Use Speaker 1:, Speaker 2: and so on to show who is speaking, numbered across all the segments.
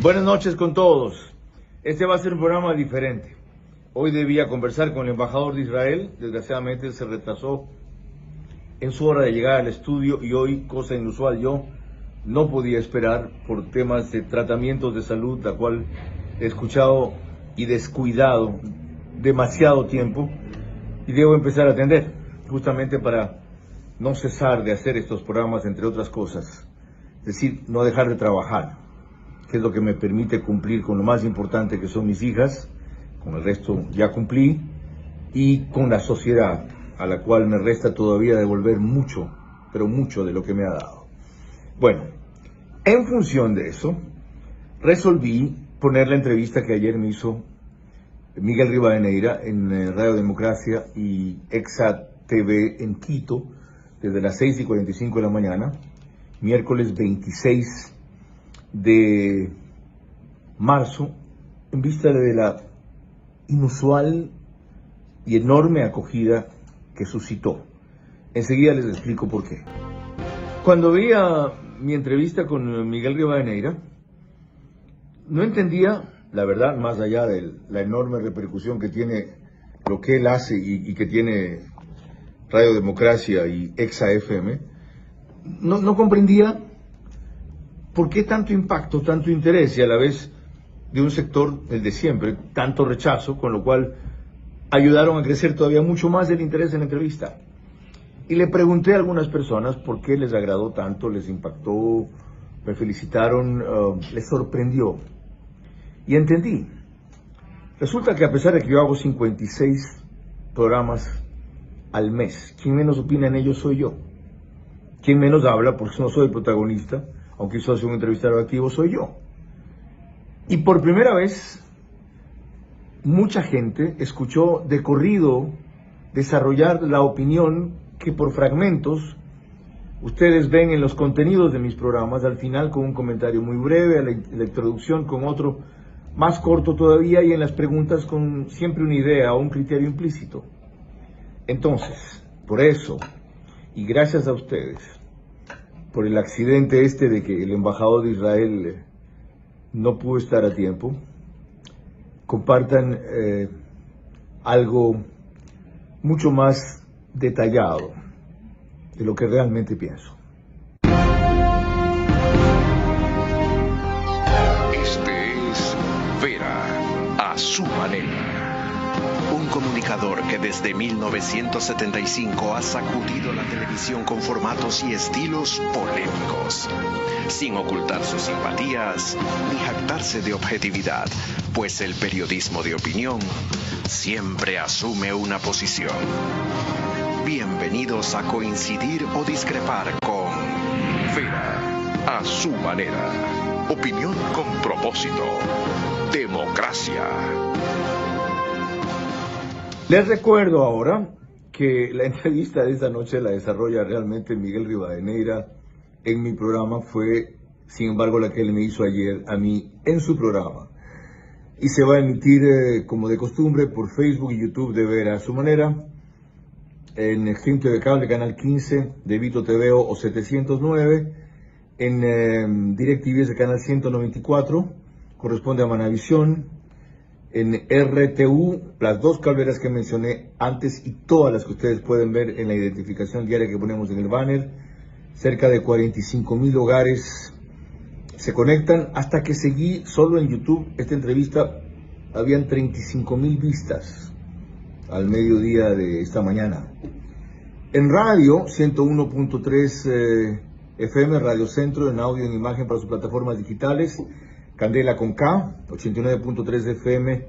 Speaker 1: Buenas noches con todos. Este va a ser un programa diferente. Hoy debía conversar con el embajador de Israel. Desgraciadamente se retrasó en su hora de llegar al estudio y hoy, cosa inusual, yo no podía esperar por temas de tratamientos de salud, la cual he escuchado y descuidado demasiado tiempo y debo empezar a atender, justamente para no cesar de hacer estos programas, entre otras cosas. Es decir, no dejar de trabajar, que es lo que me permite cumplir con lo más importante, que son mis hijas. Con el resto ya cumplí, y con la sociedad, a la cual me resta todavía devolver mucho, pero mucho de lo que me ha dado. Bueno, en función de eso, resolví poner la entrevista que ayer me hizo Miguel Rivadeneira en Radio Democracia y Exa TV en Quito, desde las 6:45 de la mañana, miércoles 26 de marzo, en vista de la inusual y enorme acogida que suscitó. Enseguida les explico por qué. Cuando veía mi entrevista con Miguel Rivadeneira, no entendía, la verdad, más allá de la enorme repercusión que tiene lo que él hace y que tiene Radio Democracia y Exa FM, no comprendía por qué tanto impacto, tanto interés y a la vez de un sector, el de siempre, tanto rechazo, con lo cual ayudaron a crecer todavía mucho más el interés en la entrevista. Y le pregunté a algunas personas por qué les agradó tanto, les impactó, me felicitaron, les sorprendió. Y entendí. Resulta que a pesar de que yo hago 56 programas al mes, quien menos opina en ellos soy yo. Quien menos habla, porque no soy el protagonista, aunque soy un entrevistador activo, soy yo. Y por primera vez, mucha gente escuchó de corrido desarrollar la opinión que por fragmentos ustedes ven en los contenidos de mis programas, al final con un comentario muy breve, a la introducción con otro más corto todavía y en las preguntas con siempre una idea o un criterio implícito. Entonces, por eso, y gracias a ustedes, por el accidente de que el embajador de Israel no pudo estar a tiempo, compartan algo mucho más detallado de lo que realmente pienso.
Speaker 2: Este es Vera, a su manera. Un comunicador que desde 1975 ha sacudido la televisión con formatos y estilos polémicos, sin ocultar sus simpatías ni jactarse de objetividad, pues el periodismo de opinión siempre asume una posición. Bienvenidos a coincidir o discrepar con Vera, a su manera. Opinión con propósito. Democracia.
Speaker 1: Les recuerdo ahora que la entrevista de esta noche la desarrolla realmente Miguel Rivadeneira en mi programa. Fue, sin embargo, la que él me hizo ayer a mí en su programa. Y se va a emitir, como de costumbre, por Facebook y YouTube de Vera a su manera, en Stream TV Cable, Canal 15, de Vito TV o 709, en DirecTV es el Canal 194, corresponde a Manavisión, en RTU, las dos cableras que mencioné antes y todas las que ustedes pueden ver en la identificación diaria que ponemos en el banner. Cerca de 45,000 hogares se conectan. Hasta que seguí solo en YouTube esta entrevista, habían 35,000 vistas al mediodía de esta mañana. En radio, 101.3 FM, Radio Centro, en audio y en imagen para sus plataformas digitales. Candela con K, 89.3 FM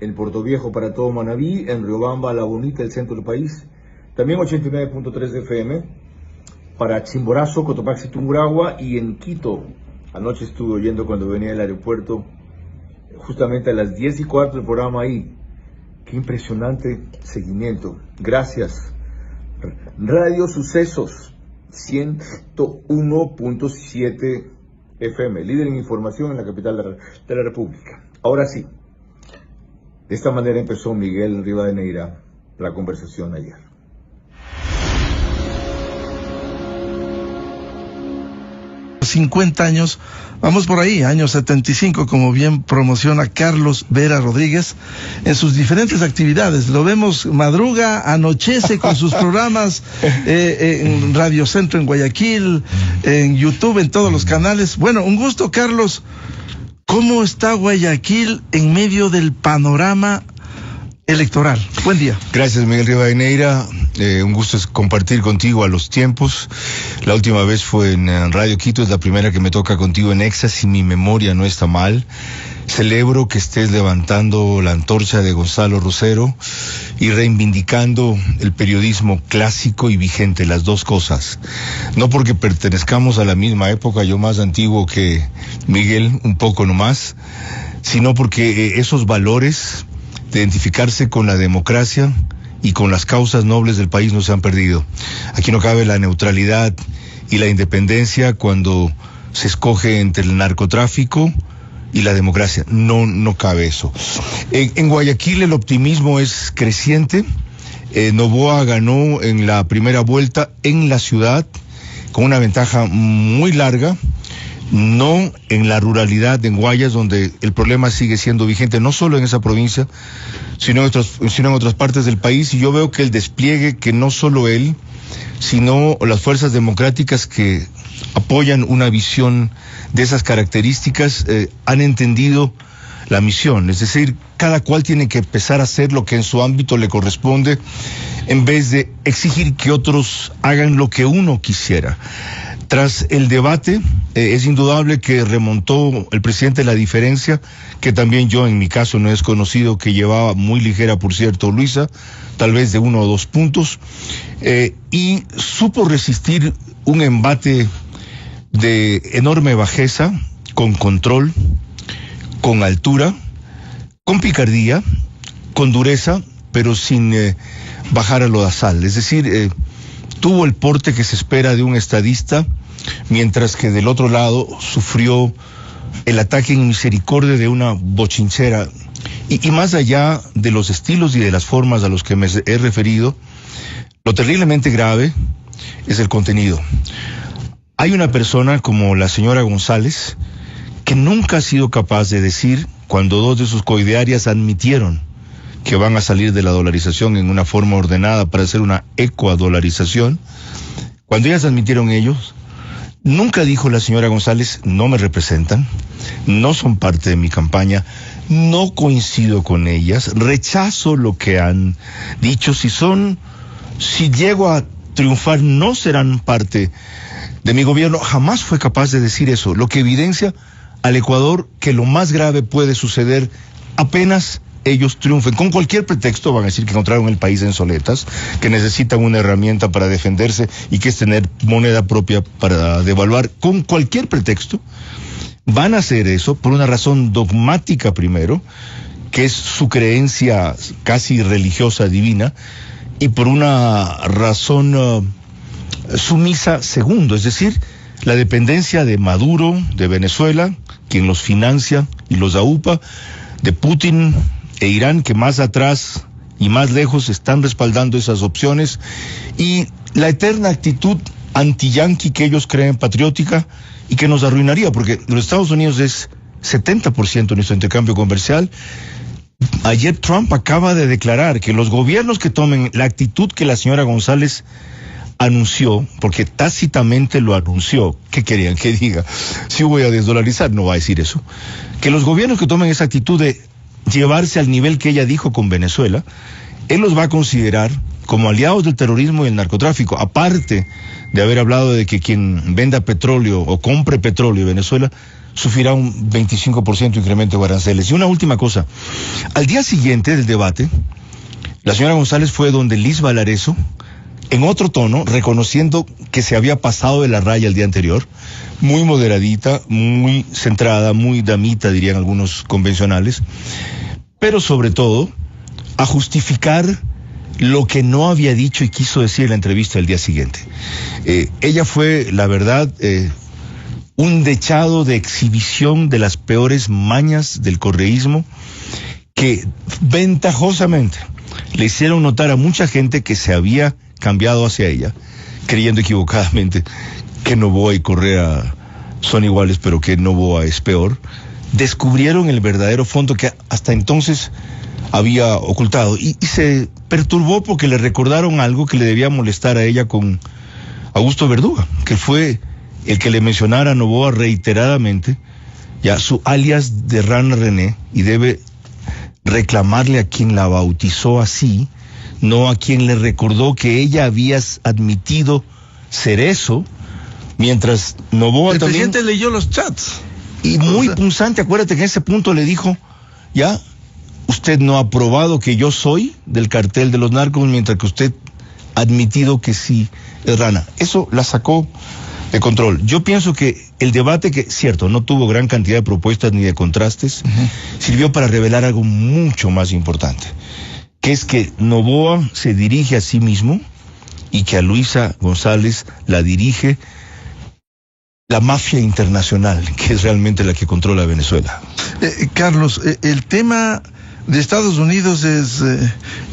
Speaker 1: en Puerto Viejo para todo Manabí, en Riobamba, La Bonita, el centro del país. También 89.3 FM para Chimborazo, Cotopaxi, Tungurahua, y en Quito. Anoche estuve oyendo cuando venía del aeropuerto, justamente a las 10:15 el programa ahí. Qué impresionante seguimiento. Gracias. Radio Sucesos, 101.7 FM, líder en información en la capital de la República. Ahora sí, de esta manera empezó Miguel Rivadeneira la conversación ayer.
Speaker 3: 50 años, vamos por ahí, año 75, como bien promociona Carlos Vera Rodríguez en sus diferentes actividades. Lo vemos madruga, anochece con sus programas en Radio Centro en Guayaquil, en YouTube, en todos los canales. Bueno, un gusto, Carlos. ¿Cómo está Guayaquil en medio del panorama electoral? Buen día.
Speaker 4: Gracias, Miguel Rivadeneira. Un gusto es compartir contigo a los tiempos. La última vez fue en Radio Quito, es la primera que me toca contigo en Exa, si mi memoria no está mal. Celebro que estés levantando la antorcha de Gonzalo Rosero y reivindicando el periodismo clásico y vigente, las dos cosas. No porque pertenezcamos a la misma época, yo más antiguo que Miguel, un poco nomás, sino porque esos valores de identificarse con la democracia y con las causas nobles del país no se han perdido. Aquí no cabe la neutralidad y la independencia cuando se escoge entre el narcotráfico y la democracia. No cabe eso. En Guayaquil el optimismo es creciente. Noboa ganó en la primera vuelta en la ciudad con una ventaja muy larga. No en la ruralidad, en Guayas, donde el problema sigue siendo vigente, no solo en esa provincia, sino en otras partes del país. Y yo veo que el despliegue, que no solo él, sino las fuerzas democráticas que apoyan una visión de esas características, han entendido la misión. Es decir, cada cual tiene que empezar a hacer lo que en su ámbito le corresponde, en vez de exigir que otros hagan lo que uno quisiera. Tras el debate, es indudable que remontó el presidente la diferencia, que también yo en mi caso no he desconocido, que llevaba muy ligera, por cierto, Luisa, tal vez de 1 o 2 puntos, y supo resistir un embate de enorme bajeza, con control, con altura, con picardía, con dureza, pero sin bajar a lodazal. Es decir, tuvo el porte que se espera de un estadista, mientras que del otro lado sufrió el ataque en misericordia de una bochinchera. Y más allá de los estilos y de las formas a los que me he referido, lo terriblemente grave es el contenido. Hay una persona como la señora González que nunca ha sido capaz de decir, cuando 2 de sus coidearias admitieron que van a salir de la dolarización en una forma ordenada para hacer una ecuadolarización, cuando ellas admitieron ellos, nunca dijo la señora González: no me representan, no son parte de mi campaña, no coincido con ellas, rechazo lo que han dicho, si llego a triunfar no serán parte de mi gobierno. Jamás fue capaz de decir eso, lo que evidencia al Ecuador que lo más grave puede suceder apenas ellos triunfen. Con cualquier pretexto van a decir que encontraron el país en soletas, que necesitan una herramienta para defenderse y que es tener moneda propia para devaluar. Con cualquier pretexto van a hacer eso por una razón dogmática primero, que es su creencia casi religiosa divina, y por una razón sumisa segundo, es decir, la dependencia de Maduro, de Venezuela, quien los financia y los aupa, de Putin e Irán, que más atrás y más lejos están respaldando esas opciones, y la eterna actitud anti-yanqui que ellos creen patriótica y que nos arruinaría, porque los Estados Unidos es 70% de nuestro intercambio comercial. Ayer Trump acaba de declarar que los gobiernos que tomen la actitud que la señora González anunció, porque tácitamente lo anunció, ¿qué querían que diga? Si voy a desdolarizar, no va a decir eso. Que los gobiernos que tomen esa actitud de llevarse al nivel que ella dijo con Venezuela, él los va a considerar como aliados del terrorismo y el narcotráfico, aparte de haber hablado de que quien venda petróleo o compre petróleo en Venezuela sufrirá un 25% incremento de aranceles. Y una última cosa, al día siguiente del debate, la señora González fue donde Liz Valareso, en otro tono, reconociendo que se había pasado de la raya el día anterior, muy moderadita, muy centrada, muy damita, dirían algunos convencionales, pero sobre todo a justificar lo que no había dicho y quiso decir en la entrevista del día siguiente. Ella fue, la verdad, un dechado de exhibición de las peores mañas del correísmo, que ventajosamente le hicieron notar a mucha gente que se había cambiado hacia ella, creyendo equivocadamente que Noboa y Correa son iguales, pero que Noboa es peor, descubrieron el verdadero fondo que hasta entonces había ocultado y se perturbó porque le recordaron algo que le debía molestar a ella con Augusto Verduga, que fue el que le mencionara a Noboa reiteradamente, ya su alias de Rana René, y debe reclamarle a quien la bautizó así, no a quien le recordó que ella había admitido ser eso, mientras Noboa también...
Speaker 3: El presidente leyó los chats.
Speaker 4: Y muy punzante, acuérdate que en ese punto le dijo, ya, usted no ha probado que yo soy del cartel de los narcos, mientras que usted ha admitido que sí es Rana. Eso la sacó de control. Yo pienso que el debate, que cierto, no tuvo gran cantidad de propuestas ni de contrastes, sirvió para revelar algo mucho más importante, que es que Noboa se dirige a sí mismo y que a Luisa González la dirige la mafia internacional, que es realmente la que controla Venezuela.
Speaker 3: Carlos, el tema de Estados Unidos es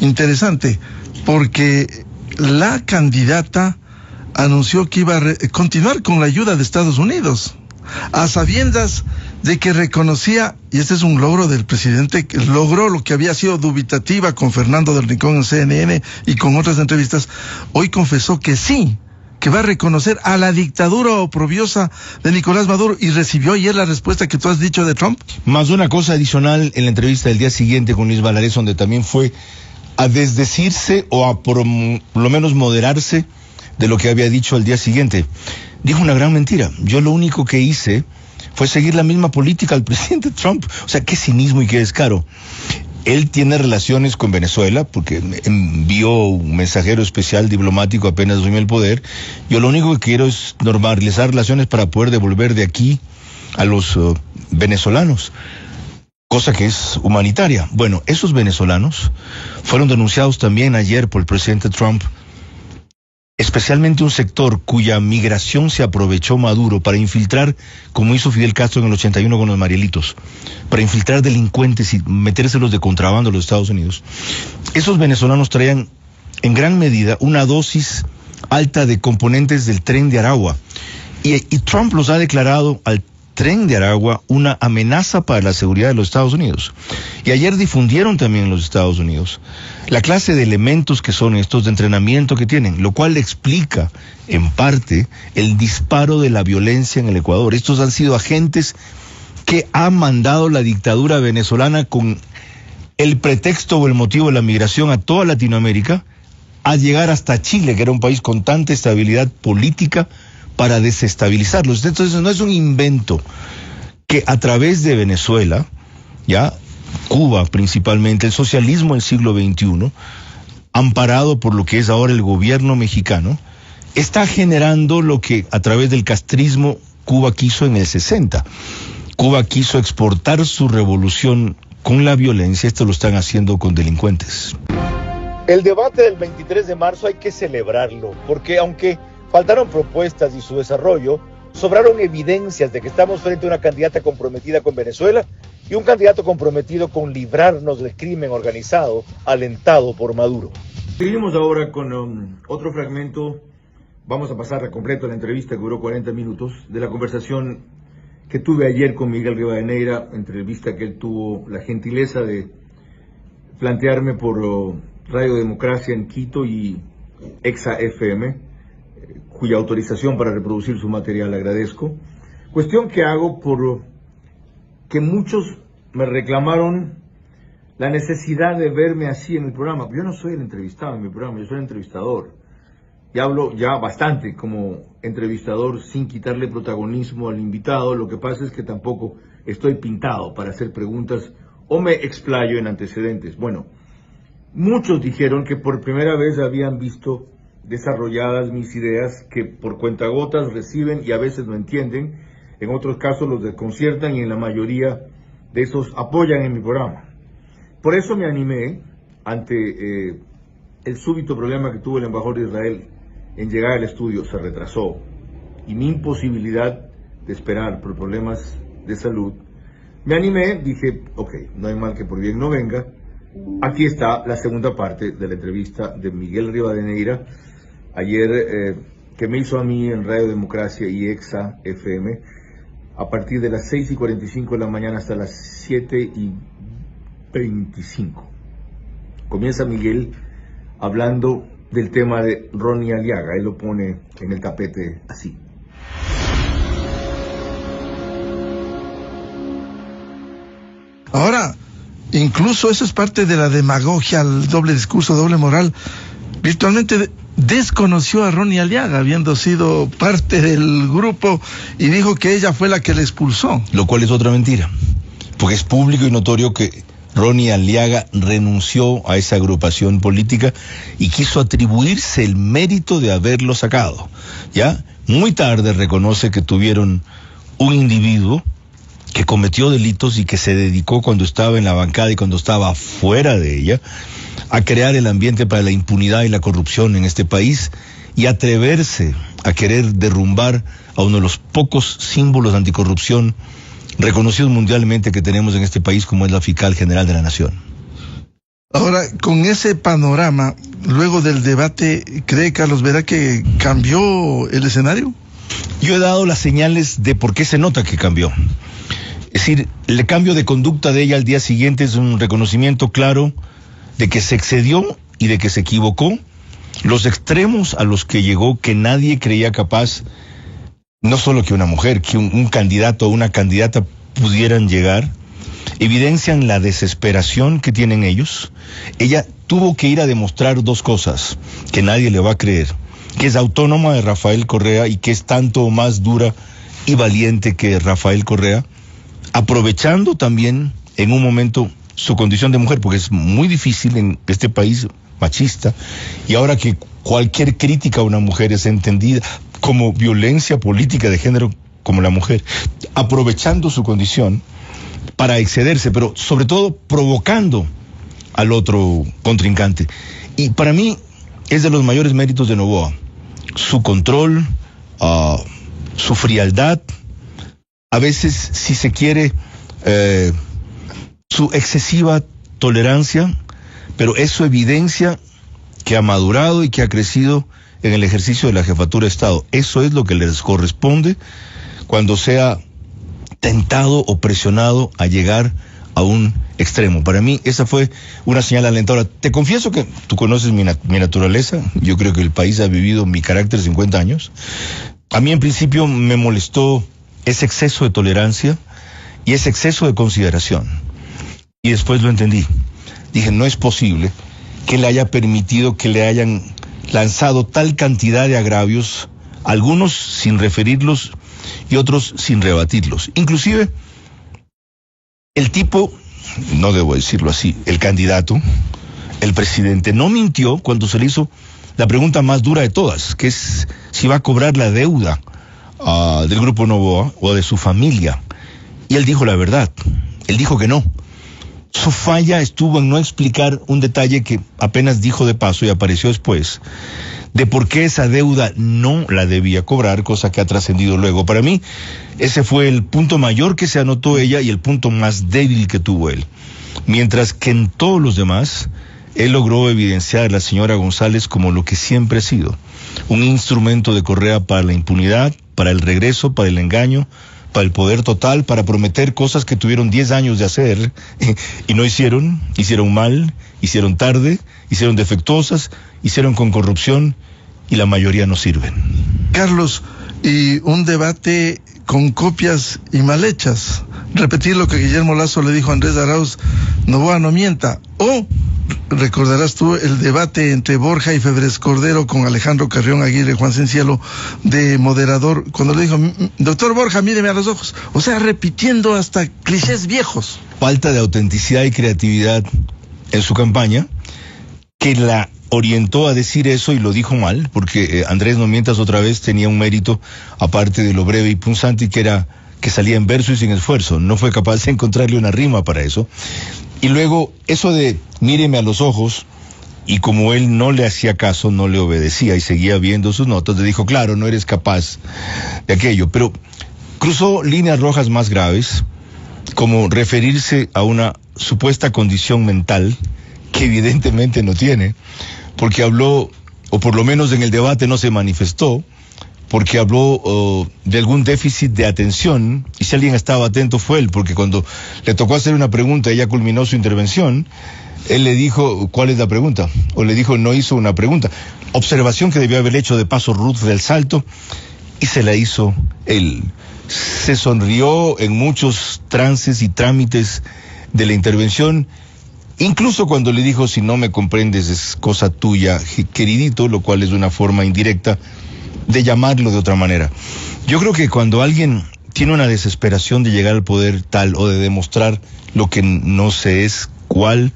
Speaker 3: interesante, porque la candidata anunció que iba a continuar con la ayuda de Estados Unidos, a sabiendas de que reconocía, y este es un logro del presidente, que logró lo que había sido dubitativa con Fernando del Rincón en CNN y con otras entrevistas. Hoy confesó que sí, que va a reconocer a la dictadura oprobiosa de Nicolás Maduro, y recibió ayer la respuesta que tú has dicho de Trump.
Speaker 4: Más una cosa adicional en la entrevista del día siguiente con Luis Valadez, donde también fue a desdecirse o a por lo menos moderarse de lo que había dicho al día siguiente. Dijo una gran mentira. Yo lo único que hice fue seguir la misma política del presidente Trump. O sea, qué cinismo y qué descaro. Él tiene relaciones con Venezuela porque envió un mensajero especial diplomático apenas asumió el poder. Yo lo único que quiero es normalizar relaciones para poder devolver de aquí a los venezolanos, cosa que es humanitaria. Bueno, esos venezolanos fueron denunciados también ayer por el presidente Trump, especialmente un sector cuya migración se aprovechó Maduro para infiltrar, como hizo Fidel Castro en el 81 con los Marielitos, para infiltrar delincuentes y metérselos de contrabando a los Estados Unidos. Esos venezolanos traían en gran medida una dosis alta de componentes del Tren de Aragua, y Trump los ha declarado al Tren de Aragua una amenaza para la seguridad de los Estados Unidos. Y ayer difundieron también en los Estados Unidos la clase de elementos que son estos de entrenamiento que tienen, lo cual explica en parte el disparo de la violencia en el Ecuador. Estos han sido agentes que ha mandado la dictadura venezolana con el pretexto o el motivo de la migración a toda Latinoamérica, a llegar hasta Chile, que era un país con tanta estabilidad política, para desestabilizarlos. Entonces no es un invento que a través de Venezuela, ya Cuba principalmente, el socialismo del siglo XXI, amparado por lo que es ahora el gobierno mexicano, está generando lo que a través del castrismo Cuba quiso en el 60. Cuba quiso exportar su revolución con la violencia, esto lo están haciendo con delincuentes.
Speaker 1: El debate del 23 de marzo hay que celebrarlo, porque aunque faltaron propuestas y su desarrollo, sobraron evidencias de que estamos frente a una candidata comprometida con Venezuela y un candidato comprometido con librarnos del crimen organizado alentado por Maduro. Seguimos ahora con otro fragmento. Vamos a pasar a completo la entrevista que duró 40 minutos de la conversación que tuve ayer con Miguel Rivadeneira, entrevista que él tuvo la gentileza de plantearme por Radio Democracia en Quito y Exa FM, cuya autorización para reproducir su material agradezco. Cuestión que hago por que muchos me reclamaron la necesidad de verme así en el programa. Yo no soy el entrevistado en mi programa, yo soy el entrevistador. Y hablo ya bastante como entrevistador sin quitarle protagonismo al invitado. Lo que pasa es que tampoco estoy pintado para hacer preguntas o me explayo en antecedentes. Bueno, muchos dijeron que por primera vez habían visto desarrolladas mis ideas, que por cuentagotas reciben y a veces no entienden, en otros casos los desconciertan y en la mayoría de esos apoyan en mi programa. Por eso me animé ante el súbito problema que tuvo el embajador de Israel en llegar al estudio, se retrasó, y mi imposibilidad de esperar por problemas de salud, me animé, dije, ok, no hay mal que por bien no venga. Aquí está la segunda parte de la entrevista de Miguel Rivadeneira, ayer que me hizo a mí en Radio Democracia y Exa FM, a partir de las 6:45 de la mañana hasta las 7:25. Comienza Miguel hablando del tema de Ronnie Aliaga. Él lo pone en el tapete así.
Speaker 3: Ahora, incluso eso es parte de la demagogia, el doble discurso, doble moral. Virtualmente desconoció a Ronnie Aliaga, habiendo sido parte del grupo, y dijo que ella fue la que le expulsó.
Speaker 4: Lo cual es otra mentira, porque es público y notorio que Ronnie Aliaga renunció a esa agrupación política y quiso atribuirse el mérito de haberlo sacado. Ya muy tarde reconoce que tuvieron un individuo que cometió delitos y que se dedicó, cuando estaba en la bancada y cuando estaba fuera de ella, a crear el ambiente para la impunidad y la corrupción en este país, y atreverse a querer derrumbar a uno de los pocos símbolos de anticorrupción reconocidos mundialmente que tenemos en este país, como es la Fiscal General de la Nación.
Speaker 3: Ahora, con ese panorama, luego del debate, ¿cree Carlos Vera que cambió el escenario?
Speaker 4: Yo he dado las señales de por qué se nota que cambió. Es decir, el cambio de conducta de ella al día siguiente es un reconocimiento claro de que se excedió y de que se equivocó. Los extremos a los que llegó, que nadie creía capaz, no solo que una mujer, que un candidato o una candidata pudieran llegar, evidencian la desesperación que tienen ellos. Ella tuvo que ir a demostrar dos cosas que nadie le va a creer: que es autónoma de Rafael Correa y que es tanto más dura y valiente que Rafael Correa, aprovechando también en un momento su condición de mujer, porque es muy difícil en este país machista, y ahora que cualquier crítica a una mujer es entendida como violencia política de género, como la mujer, aprovechando su condición para excederse, pero sobre todo provocando al otro contrincante. Y para mí es de los mayores méritos de Noboa, su control, su frialdad, a veces, si se quiere, su excesiva tolerancia, pero eso evidencia que ha madurado y que ha crecido en el ejercicio de la jefatura de Estado. Eso es lo que les corresponde cuando sea tentado o presionado a llegar a un extremo. Para mí esa fue una señal alentadora. Te confieso que tú conoces mi naturaleza. Yo creo que el país ha vivido mi carácter 50 años. A mí en principio me molestó ese exceso de tolerancia y ese exceso de consideración. Y después lo entendí. Dije, no es posible que le haya permitido que le hayan lanzado tal cantidad de agravios, algunos sin referirlos y otros sin rebatirlos. Inclusive, el tipo, no debo decirlo así, el candidato, el presidente, no mintió cuando se le hizo la pregunta más dura de todas, que es si va a cobrar la deuda del Grupo Noboa o de su familia. Y él dijo la verdad, él dijo que no. Su falla estuvo en no explicar un detalle que apenas dijo de paso y apareció después, de por qué esa deuda no la debía cobrar, cosa que ha trascendido luego. Para mí, ese fue el punto mayor que se anotó ella y el punto más débil que tuvo él. Mientras que en todos los demás, él logró evidenciar a la señora González como lo que siempre ha sido: un instrumento de Correa para la impunidad, para el regreso, para el engaño, para el poder total, para prometer cosas que tuvieron 10 años de hacer y no hicieron mal, hicieron tarde, hicieron defectuosas, hicieron con corrupción y la mayoría no sirven.
Speaker 3: Carlos, y un debate con copias y mal hechas. Repetir lo que Guillermo Lazo le dijo a Andrés Arauz: Noboa no mienta. O recordarás tú el debate entre Borja y Febres Cordero con Alejandro Carrión Aguirre, Juan Cencielo, de moderador, cuando le dijo: doctor Borja, míreme a los ojos. O sea, repitiendo hasta clichés viejos.
Speaker 4: Falta de autenticidad y creatividad en su campaña, que la orientó a decir eso, y lo dijo mal, porque Andrés No Mientas otra vez tenía un mérito, aparte de lo breve y punzante, y que era que salía en verso y sin esfuerzo. No fue capaz de encontrarle una rima para eso. Y luego, eso de míreme a los ojos, y como él no le hacía caso, no le obedecía y seguía viendo sus notas, le dijo: claro, no eres capaz de aquello. Pero cruzó líneas rojas más graves, como referirse a una supuesta condición mental que evidentemente no tiene, porque habló, o por lo menos en el debate no se manifestó, porque habló de algún déficit de atención, y si alguien estaba atento fue él, porque cuando le tocó hacer una pregunta, ella culminó su intervención, él le dijo, ¿cuál es la pregunta? O le dijo, no hizo una pregunta. Observación que debió haber hecho de paso Ruth del Salto, y se la hizo él. Se sonrió en muchos trances y trámites de la intervención, incluso cuando le dijo, si no me comprendes es cosa tuya, queridito, lo cual es una forma indirecta de llamarlo de otra manera. Yo creo que cuando alguien tiene una desesperación de llegar al poder tal o de demostrar lo que no se es cuál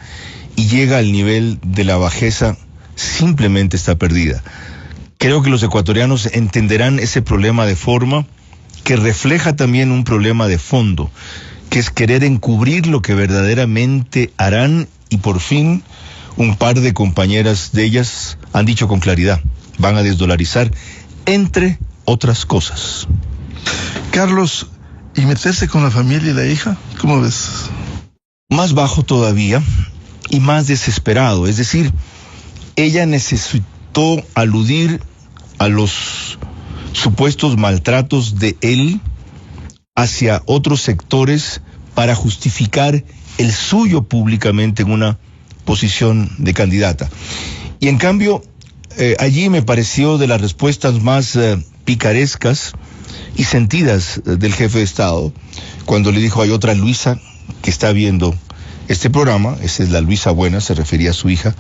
Speaker 4: y llega al nivel de la bajeza, simplemente está perdida. Creo que los ecuatorianos entenderán ese problema de forma que refleja también un problema de fondo, que es querer encubrir lo que verdaderamente harán, y por fin un par de compañeras de ellas han dicho con claridad, van a desdolarizar, entre otras cosas.
Speaker 3: Carlos, ¿y meterse con la familia y la hija? ¿Cómo ves?
Speaker 4: Más bajo todavía y más desesperado, es decir, ella necesitó aludir a los supuestos maltratos de él hacia otros sectores para justificar el suyo públicamente en una posición de candidata. Y en cambio, allí me pareció de las respuestas más picarescas y sentidas del jefe de Estado, cuando le dijo, hay otra Luisa que está viendo este programa, esa es la Luisa buena, se refería a su hija,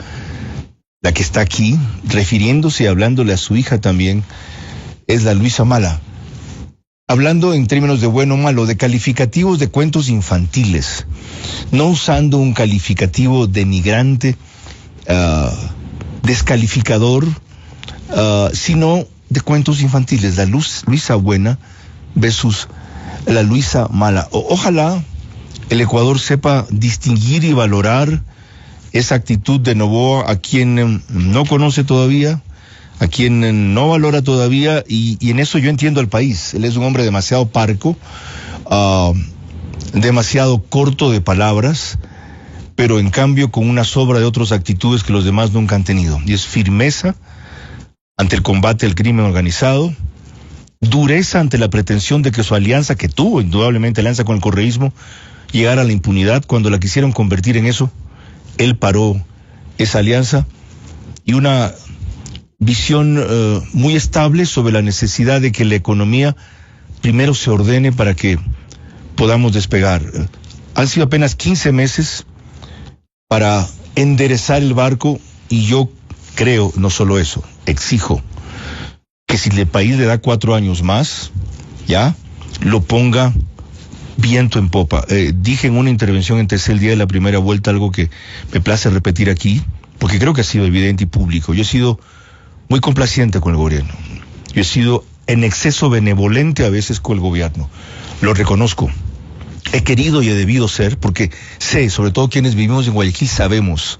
Speaker 4: la que está aquí, refiriéndose y hablándole a su hija también, es la Luisa mala. Hablando en términos de bueno o malo, de calificativos de cuentos infantiles, no usando un calificativo denigrante, descalificador, sino de cuentos infantiles, la Luisa buena versus la Luisa mala. Ojalá el Ecuador sepa distinguir y valorar esa actitud de Noboa, a quien no conoce todavía, a quien no valora todavía, y en eso yo entiendo al país. Él es un hombre demasiado parco, demasiado corto de palabras, pero en cambio con una sobra de otras actitudes que los demás nunca han tenido, y es firmeza ante el combate al crimen organizado, dureza ante la pretensión de que su alianza, que tuvo indudablemente alianza con el correísmo, llegara a la impunidad. Cuando la quisieron convertir en eso, él paró esa alianza, y una visión muy estable sobre la necesidad de que la economía primero se ordene para que podamos despegar. Han sido apenas 15 meses para enderezar el barco, y yo creo, no solo eso, exijo que si el país le da 4 años más, ya, lo ponga viento en popa. Dije en una intervención en TC el día de la primera vuelta algo que me place repetir aquí, porque creo que ha sido evidente y público. Yo he sido muy complaciente con el gobierno. Yo he sido en exceso benevolente a veces con el gobierno. Lo reconozco. He querido y he debido ser, porque sé, sobre todo quienes vivimos en Guayaquil, sabemos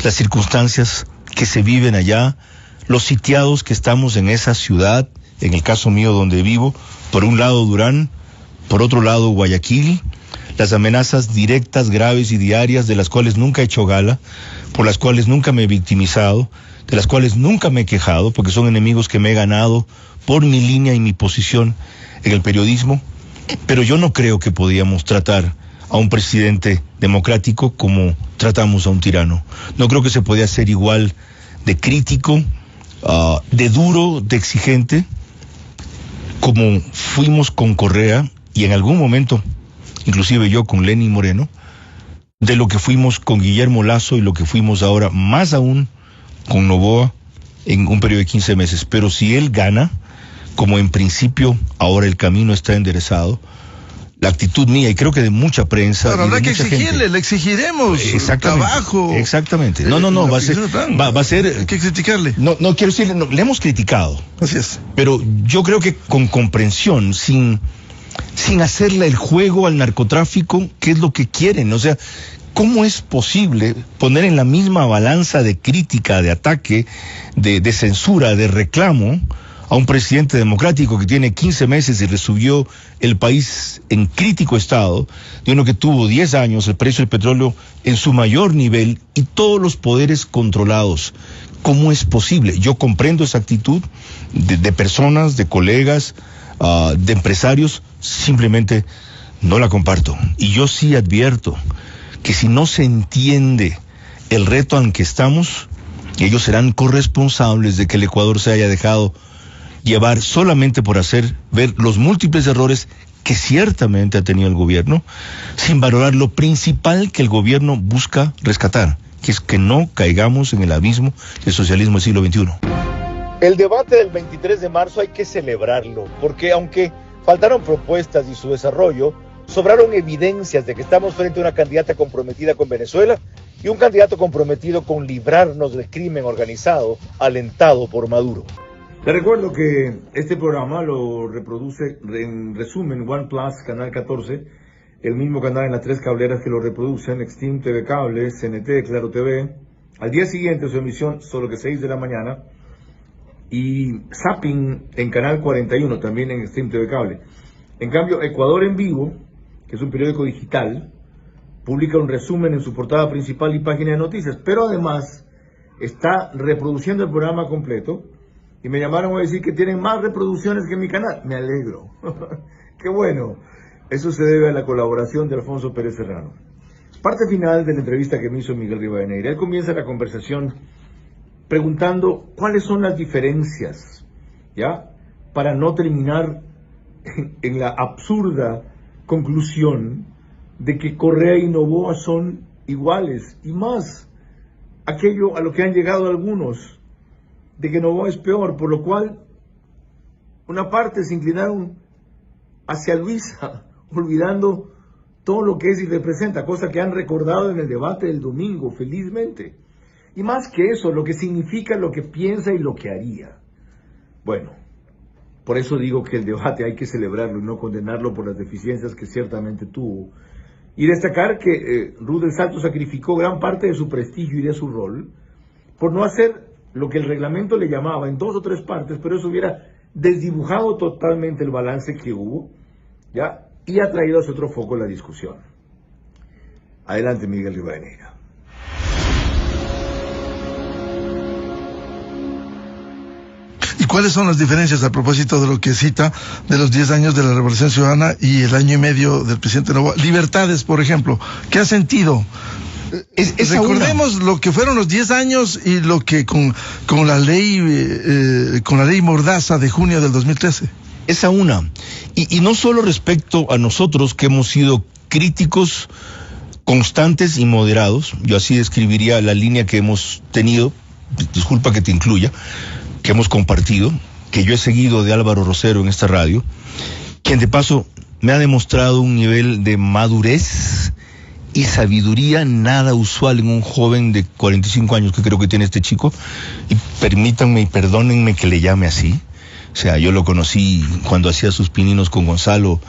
Speaker 4: las circunstancias que se viven allá, los sitiados que estamos en esa ciudad, en el caso mío donde vivo, por un lado Durán, por otro lado Guayaquil, las amenazas directas, graves y diarias, de las cuales nunca he hecho gala, por las cuales nunca me he victimizado, de las cuales nunca me he quejado, porque son enemigos que me he ganado por mi línea y mi posición en el periodismo. Pero yo no creo que podíamos tratar a un presidente democrático como tratamos a un tirano. No creo que se podía ser igual de crítico, de duro, de exigente, como fuimos con Correa, y en algún momento, inclusive yo con Lenín Moreno, de lo que fuimos con Guillermo Lasso y lo que fuimos ahora, más aún con Noboa, en un periodo de 15 meses. Pero si él gana, como en principio ahora el camino está enderezado, la actitud mía, y creo que de mucha prensa...
Speaker 3: Pero habrá que exigirle, gente, le exigiremos trabajo.
Speaker 4: Exactamente. No, va a ser...
Speaker 3: Hay que criticarle.
Speaker 4: No quiero decirle, no, le hemos criticado.
Speaker 3: Así es.
Speaker 4: Pero yo creo que con comprensión, sin hacerle el juego al narcotráfico, que es lo que quieren. O sea, ¿cómo es posible poner en la misma balanza de crítica, de ataque, de censura, de reclamo a un presidente democrático que tiene 15 meses y resubió el país en crítico estado, de uno que tuvo 10 años el precio del petróleo en su mayor nivel y todos los poderes controlados? ¿Cómo es posible? Yo comprendo esa actitud de personas, de colegas, de empresarios, simplemente no la comparto. Y yo sí advierto que si no se entiende el reto en que estamos, ellos serán corresponsables de que el Ecuador se haya dejado llevar solamente por hacer ver los múltiples errores que ciertamente ha tenido el gobierno, sin valorar lo principal que el gobierno busca rescatar, que es que no caigamos en el abismo del socialismo del siglo XXI.
Speaker 1: El debate del 23 de marzo hay que celebrarlo, porque aunque faltaron propuestas y su desarrollo, sobraron evidencias de que estamos frente a una candidata comprometida con Venezuela y un candidato comprometido con librarnos del crimen organizado alentado por Maduro. Te recuerdo que este programa lo reproduce en resumen OnePlus, Canal 14, el mismo canal en las 3 cableras que lo reproducen, Extreme TV Cable, CNT, Claro TV. Al día siguiente su emisión, solo que 6 de la mañana, y Zapping en Canal 41, también en Extreme TV Cable. En cambio, Ecuador en Vivo, que es un periódico digital, publica un resumen en su portada principal y página de noticias, pero además está reproduciendo el programa completo. Y me llamaron a decir que tienen más reproducciones que mi canal. Me alegro. Qué bueno. Eso se debe a la colaboración de Alfonso Pérez Serrano. Parte final de la entrevista que me hizo Miguel Rivadeneira. Él comienza la conversación preguntando cuáles son las diferencias, ¿ya? Para no terminar en la absurda conclusión de que Correa y Noboa son iguales y más. Aquello a lo que han llegado algunos, de que Noboa es peor, por lo cual una parte se inclinaron hacia Luisa, olvidando todo lo que es y representa, cosa que han recordado en el debate del domingo, felizmente. Y más que eso, lo que significa, lo que piensa y lo que haría. Bueno, por eso digo que el debate hay que celebrarlo y no condenarlo por las deficiencias que ciertamente tuvo. Y destacar que Rudel Salto sacrificó gran parte de su prestigio y de su rol por no hacer lo que el reglamento le llamaba en 2 o 3 partes, pero eso hubiera desdibujado totalmente el balance que hubo, ¿ya? Y ha traído a su otro foco la discusión. Adelante, Miguel Rivadeneira.
Speaker 3: ¿Y cuáles son las diferencias a propósito de lo que cita de los 10 años de la Revolución Ciudadana y el año y medio del presidente Noboa? Libertades, por ejemplo. ¿Qué ha sentido? Recordemos lo que fueron los 10 años y lo que con la ley Mordaza de junio del 2013.
Speaker 4: Esa una. Y no solo respecto a nosotros que hemos sido críticos constantes y moderados, yo así describiría la línea que hemos tenido, disculpa que te incluya, que hemos compartido, que yo he seguido de Álvaro Rosero en esta radio, quien de paso me ha demostrado un nivel de madurez y sabiduría nada usual en un joven de 45 años que creo que tiene este chico, y permítanme y perdónenme que le llame así. O sea, yo lo conocí cuando hacía sus pininos con Gonzalo,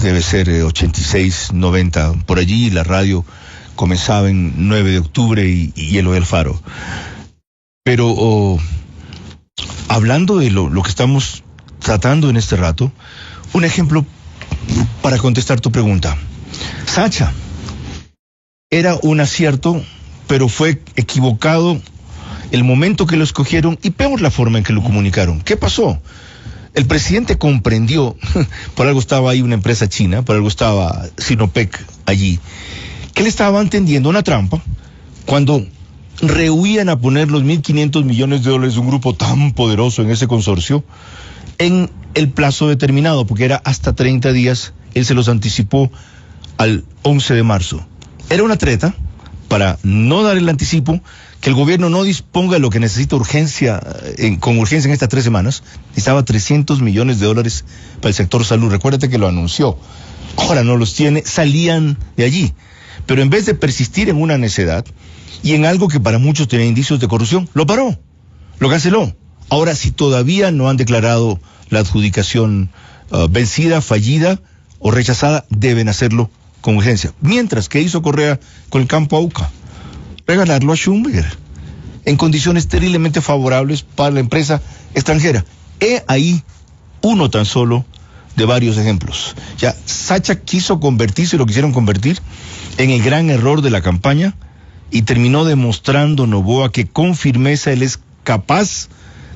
Speaker 4: debe ser 86, 90, por allí. La radio comenzaba en 9 de octubre y Elo del Faro. Pero hablando de lo que estamos tratando en este rato, un ejemplo para contestar tu pregunta. Sacha era un acierto, pero fue equivocado el momento que lo escogieron y peor la forma en que lo comunicaron. ¿Qué pasó? El presidente comprendió, por algo estaba ahí una empresa china, por algo estaba Sinopec allí, que le estaban tendiendo una trampa cuando rehuían a poner los $1.500 millones de un grupo tan poderoso en ese consorcio en el plazo determinado, porque era hasta 30 días, él se los anticipó al 11 de marzo. Era una treta para no dar el anticipo, que el gobierno no disponga de lo que necesita con urgencia en estas 3 semanas. Necesitaba $300 millones para el sector salud. Recuérdate que lo anunció. Ahora no los tiene, salían de allí. Pero en vez de persistir en una necedad y en algo que para muchos tenía indicios de corrupción, lo paró, lo canceló. Ahora, si todavía no han declarado la adjudicación vencida, fallida o rechazada, deben hacerlo con urgencia. Mientras, ¿qué hizo Correa con el campo Auca? Regalarlo a Schumberger en condiciones terriblemente favorables para la empresa extranjera. He ahí uno tan solo de varios ejemplos. Ya, Sacha quiso convertirse, lo quisieron convertir en el gran error de la campaña, y terminó demostrando Noboa que con firmeza él es capaz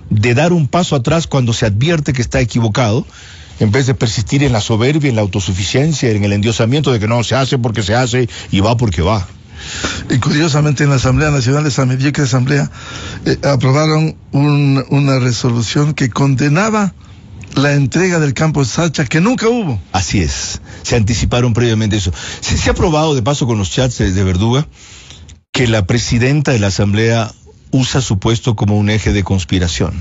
Speaker 4: de dar un paso atrás cuando se advierte que está equivocado, en vez de persistir en la soberbia, en la autosuficiencia, en el endiosamiento de que no se hace porque se hace y va porque va.
Speaker 3: Y curiosamente en la Asamblea Nacional, esa mediocre asamblea, aprobaron una resolución que condenaba la entrega del campo de Sacha, que nunca hubo.
Speaker 4: Así es, se anticiparon previamente eso. Se ha probado, de paso con los chats de Verduga, que la presidenta de la Asamblea usa su puesto como un eje de conspiración.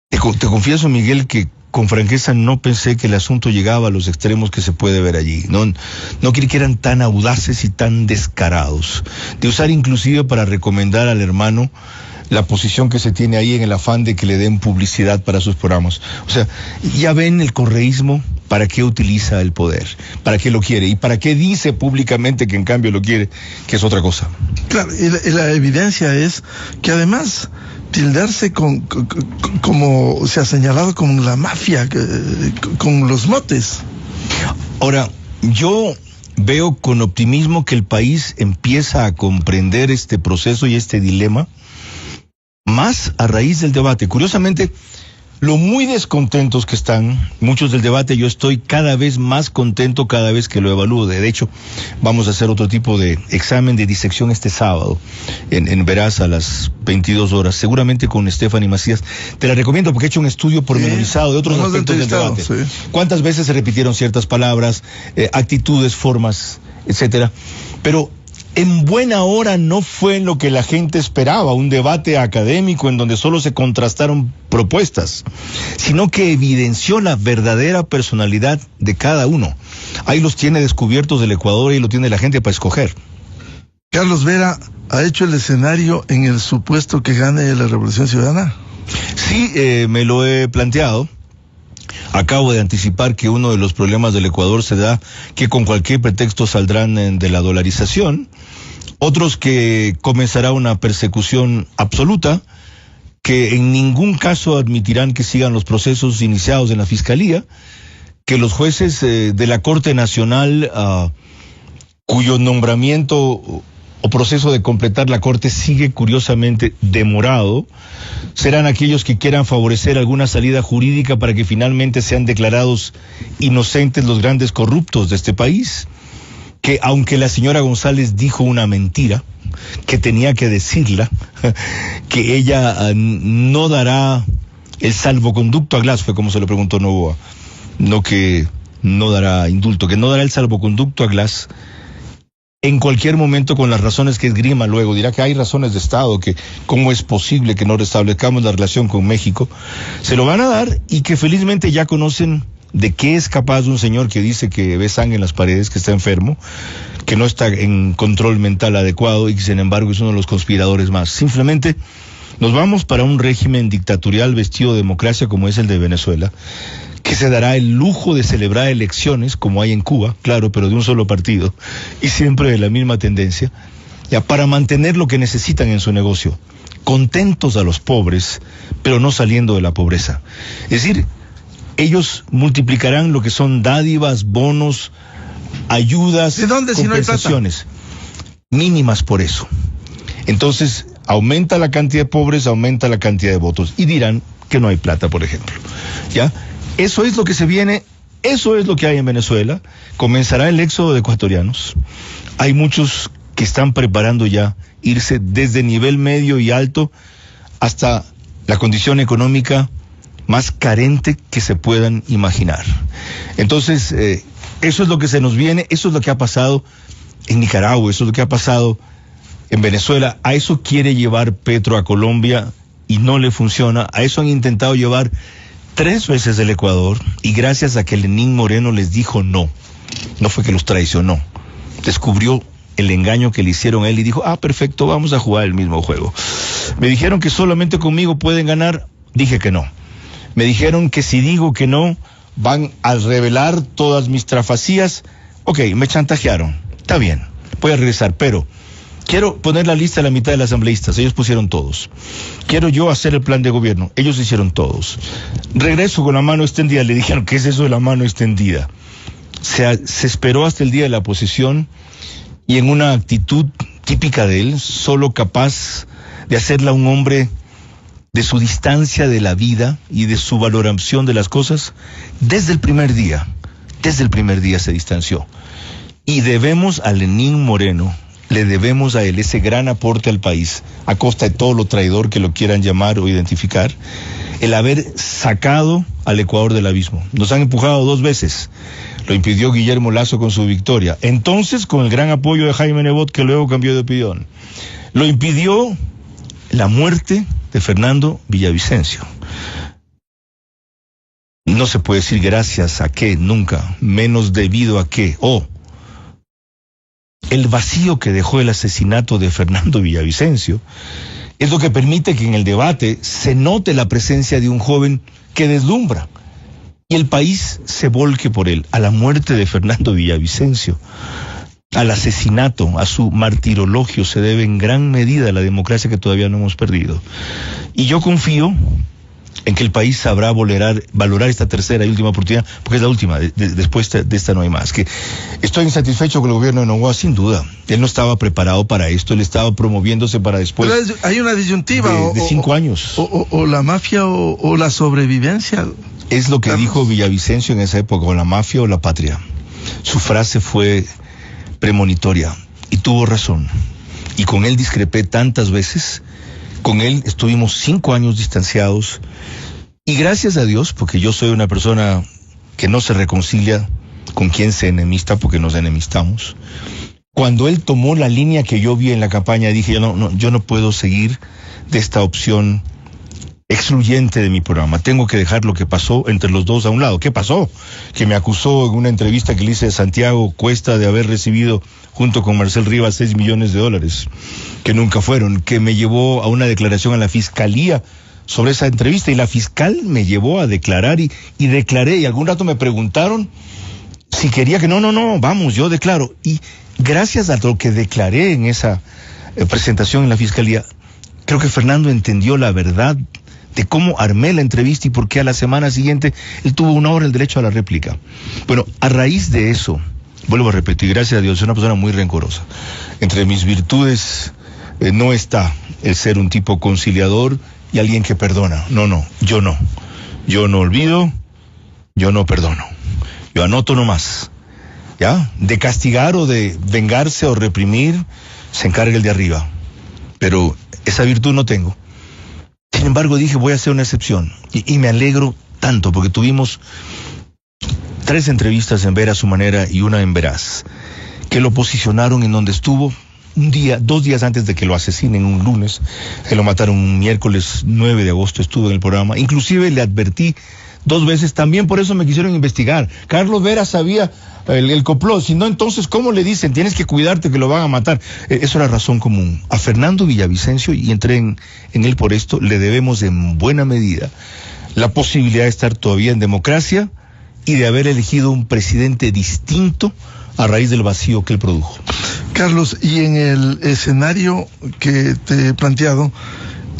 Speaker 4: Te confieso, Miguel, que con franqueza no pensé que el asunto llegaba a los extremos que se puede ver allí. No creí que eran tan audaces y tan descarados, de usar inclusive para recomendar al hermano la posición que se tiene ahí en el afán de que le den publicidad para sus programas. O sea, ya ven el correísmo, para qué utiliza el poder, para qué lo quiere y para qué dice públicamente que en cambio lo quiere, que es otra cosa.
Speaker 3: Claro, y la evidencia es que además tildarse como se ha señalado como la mafia, con los motes.
Speaker 4: Ahora, yo veo con optimismo que el país empieza a comprender este proceso y este dilema más a raíz del debate. Curiosamente, lo muy descontentos que están muchos del debate, yo estoy cada vez más contento cada vez que lo evalúo. De hecho, vamos a hacer otro tipo de examen de disección este sábado en Veraz a las 22 horas, seguramente con Stephanie Macías. Te la recomiendo porque he hecho un estudio pormenorizado de otros aspectos del debate. Sí. ¿Cuántas veces se repitieron ciertas palabras, actitudes, formas, etcétera? Pero en buena hora no fue lo que la gente esperaba, un debate académico en donde solo se contrastaron propuestas, sino que evidenció la verdadera personalidad de cada uno. Ahí los tiene descubiertos del Ecuador y lo tiene la gente para escoger.
Speaker 3: Carlos Vera ha hecho el escenario en el supuesto que gane la Revolución Ciudadana.
Speaker 4: Sí, me lo he planteado. Acabo de anticipar que uno de los problemas del Ecuador se da que con cualquier pretexto saldrán de la dolarización, otros que comenzará una persecución absoluta, que en ningún caso admitirán que sigan los procesos iniciados en la Fiscalía, que los jueces de la Corte Nacional, cuyo nombramiento o proceso de completar la Corte sigue curiosamente demorado, serán aquellos que quieran favorecer alguna salida jurídica para que finalmente sean declarados inocentes los grandes corruptos de este país, que aunque la señora González dijo una mentira, que tenía que decirla, que ella no dará el salvoconducto a Glass, fue como se lo preguntó Noboa, no que no dará indulto, que no dará el salvoconducto a Glass en cualquier momento con las razones que esgrima luego. Dirá que hay razones de Estado, que cómo es posible que no restablezcamos la relación con México. Se lo van a dar y que felizmente ya conocen de qué es capaz un señor que dice que ve sangre en las paredes, que está enfermo, que no está en control mental adecuado y que sin embargo es uno de los conspiradores más. Simplemente nos vamos para un régimen dictatorial vestido de democracia como es el de Venezuela, que se dará el lujo de celebrar elecciones como hay en Cuba, claro, pero de un solo partido y siempre de la misma tendencia, ya para mantener lo que necesitan en su negocio, contentos a los pobres, pero no saliendo de la pobreza. Es decir, ellos multiplicarán lo que son dádivas, bonos, ayudas,
Speaker 3: ¿de dónde si no hay plata?
Speaker 4: Mínimas por eso. Entonces, aumenta la cantidad de pobres, aumenta la cantidad de votos y dirán que no hay plata, por ejemplo. ¿Ya? Eso es lo que se viene, eso es lo que hay en Venezuela. Comenzará el éxodo de ecuatorianos. Hay muchos que están preparando ya irse desde nivel medio y alto hasta la condición económica más carente que se puedan imaginar. Entonces, eso es lo que se nos viene, eso es lo que ha pasado en Nicaragua, eso es lo que ha pasado en Venezuela. A eso quiere llevar Petro a Colombia y no le funciona. A eso han intentado llevar 3 veces el Ecuador y gracias a que Lenín Moreno les dijo no fue que los traicionó, descubrió el engaño que le hicieron a él y dijo, perfecto, vamos a jugar el mismo juego. Me dijeron que solamente conmigo pueden ganar, dije que no. Me dijeron que si digo que no, van a revelar todas mis trafacías. Ok, me chantajearon, está bien, voy a regresar, pero quiero poner la lista de la mitad de los asambleístas, ellos pusieron todos. Quiero yo hacer el plan de gobierno, ellos hicieron todos. Regreso con la mano extendida, le dijeron, ¿qué es eso de la mano extendida? Se esperó hasta el día de la posesión y en una actitud típica de él, solo capaz de hacerla un hombre de su distancia de la vida y de su valoración de las cosas. Desde el primer día se distanció. Y debemos a Lenín Moreno, le debemos a él ese gran aporte al país, a costa de todo lo traidor que lo quieran llamar o identificar, el haber sacado al Ecuador del abismo. Nos han empujado 2 veces. Lo impidió Guillermo Lasso con su victoria. Entonces, con el gran apoyo de Jaime Nebot, que luego cambió de opinión. Lo impidió la muerte de Fernando Villavicencio. No se puede decir gracias a qué, nunca, menos debido a qué. El vacío que dejó el asesinato de Fernando Villavicencio es lo que permite que en el debate se note la presencia de un joven que deslumbra y el país se volque por él. A la muerte de Fernando Villavicencio, al asesinato, a su martirologio se debe en gran medida la democracia que todavía no hemos perdido. Y yo confío en que el país sabrá valorar esta tercera y última oportunidad, porque es la última, después de esta no hay más. Que estoy insatisfecho con el gobierno de Noboa, sin duda. Él no estaba preparado para esto, él estaba promoviéndose para después.
Speaker 3: Pero hay una disyuntiva.
Speaker 4: De 5 años.
Speaker 3: O la mafia o la sobrevivencia.
Speaker 4: Es lo que dijo Villavicencio en esa época, o la mafia o la patria. Su frase fue premonitoria y tuvo razón. Y con él discrepé tantas veces. Con él estuvimos 5 años distanciados y gracias a Dios, porque yo soy una persona que no se reconcilia con quien se enemista, porque nos enemistamos. Cuando él tomó la línea que yo vi en la campaña, dije, yo no puedo seguir de esta opción excluyente de mi programa. Tengo que dejar lo que pasó entre los dos a un lado. ¿Qué pasó? Que me acusó en una entrevista que le hice a Santiago Cuesta de haber recibido junto con Marcel Rivas $6 millones, que nunca fueron, que me llevó a una declaración a la fiscalía sobre esa entrevista y la fiscal me llevó a declarar y declaré, y algún rato me preguntaron si quería que no, vamos, yo declaro. Y gracias a lo que declaré en esa presentación en la fiscalía, creo que Fernando entendió la verdad de cómo armé la entrevista y por qué a la semana siguiente él tuvo 1 hora el derecho a la réplica. Bueno, a raíz de eso, vuelvo a repetir, gracias a Dios, soy una persona muy rencorosa. Entre mis virtudes no está el ser un tipo conciliador y alguien que perdona. Yo no. Yo no olvido, yo no perdono. Yo anoto nomás. ¿Ya? De castigar o de vengarse o reprimir, se encarga el de arriba. Pero esa virtud no tengo. Sin embargo, dije, voy a hacer una excepción. Y me alegro tanto, porque tuvimos 3 entrevistas en Vera a su manera y una en Veraz, que lo posicionaron en donde estuvo 2 días antes de que lo asesinen, un lunes, que lo mataron un miércoles 9 de agosto, estuvo en el programa. Inclusive le advertí 2 veces, también por eso me quisieron investigar. Carlos Vera sabía el complot, si no, entonces, ¿cómo le dicen? Tienes que cuidarte que lo van a matar. Eso era razón común. A Fernando Villavicencio, y entré en él por esto, le debemos en buena medida la posibilidad de estar todavía en democracia y de haber elegido un presidente distinto a raíz del vacío que él produjo.
Speaker 3: Carlos, y en el escenario que te he planteado,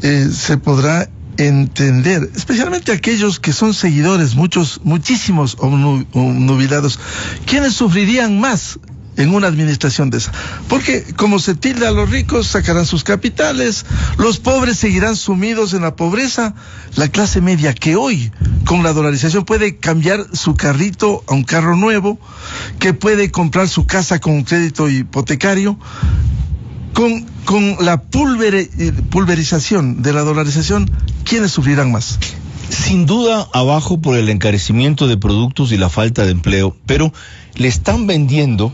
Speaker 3: se podrá entender, especialmente aquellos que son seguidores, muchísimos obnubilados, ¿quiénes sufrirían más en una administración de esa? Porque como se tilda a los ricos, sacarán sus capitales, los pobres seguirán sumidos en la pobreza, la clase media que hoy, con la dolarización, puede cambiar su carrito a un carro nuevo, que puede comprar su casa con un crédito hipotecario, con la pulverización de la dolarización, ¿quiénes sufrirán más?
Speaker 4: Sin duda abajo por el encarecimiento de productos y la falta de empleo, pero le están vendiendo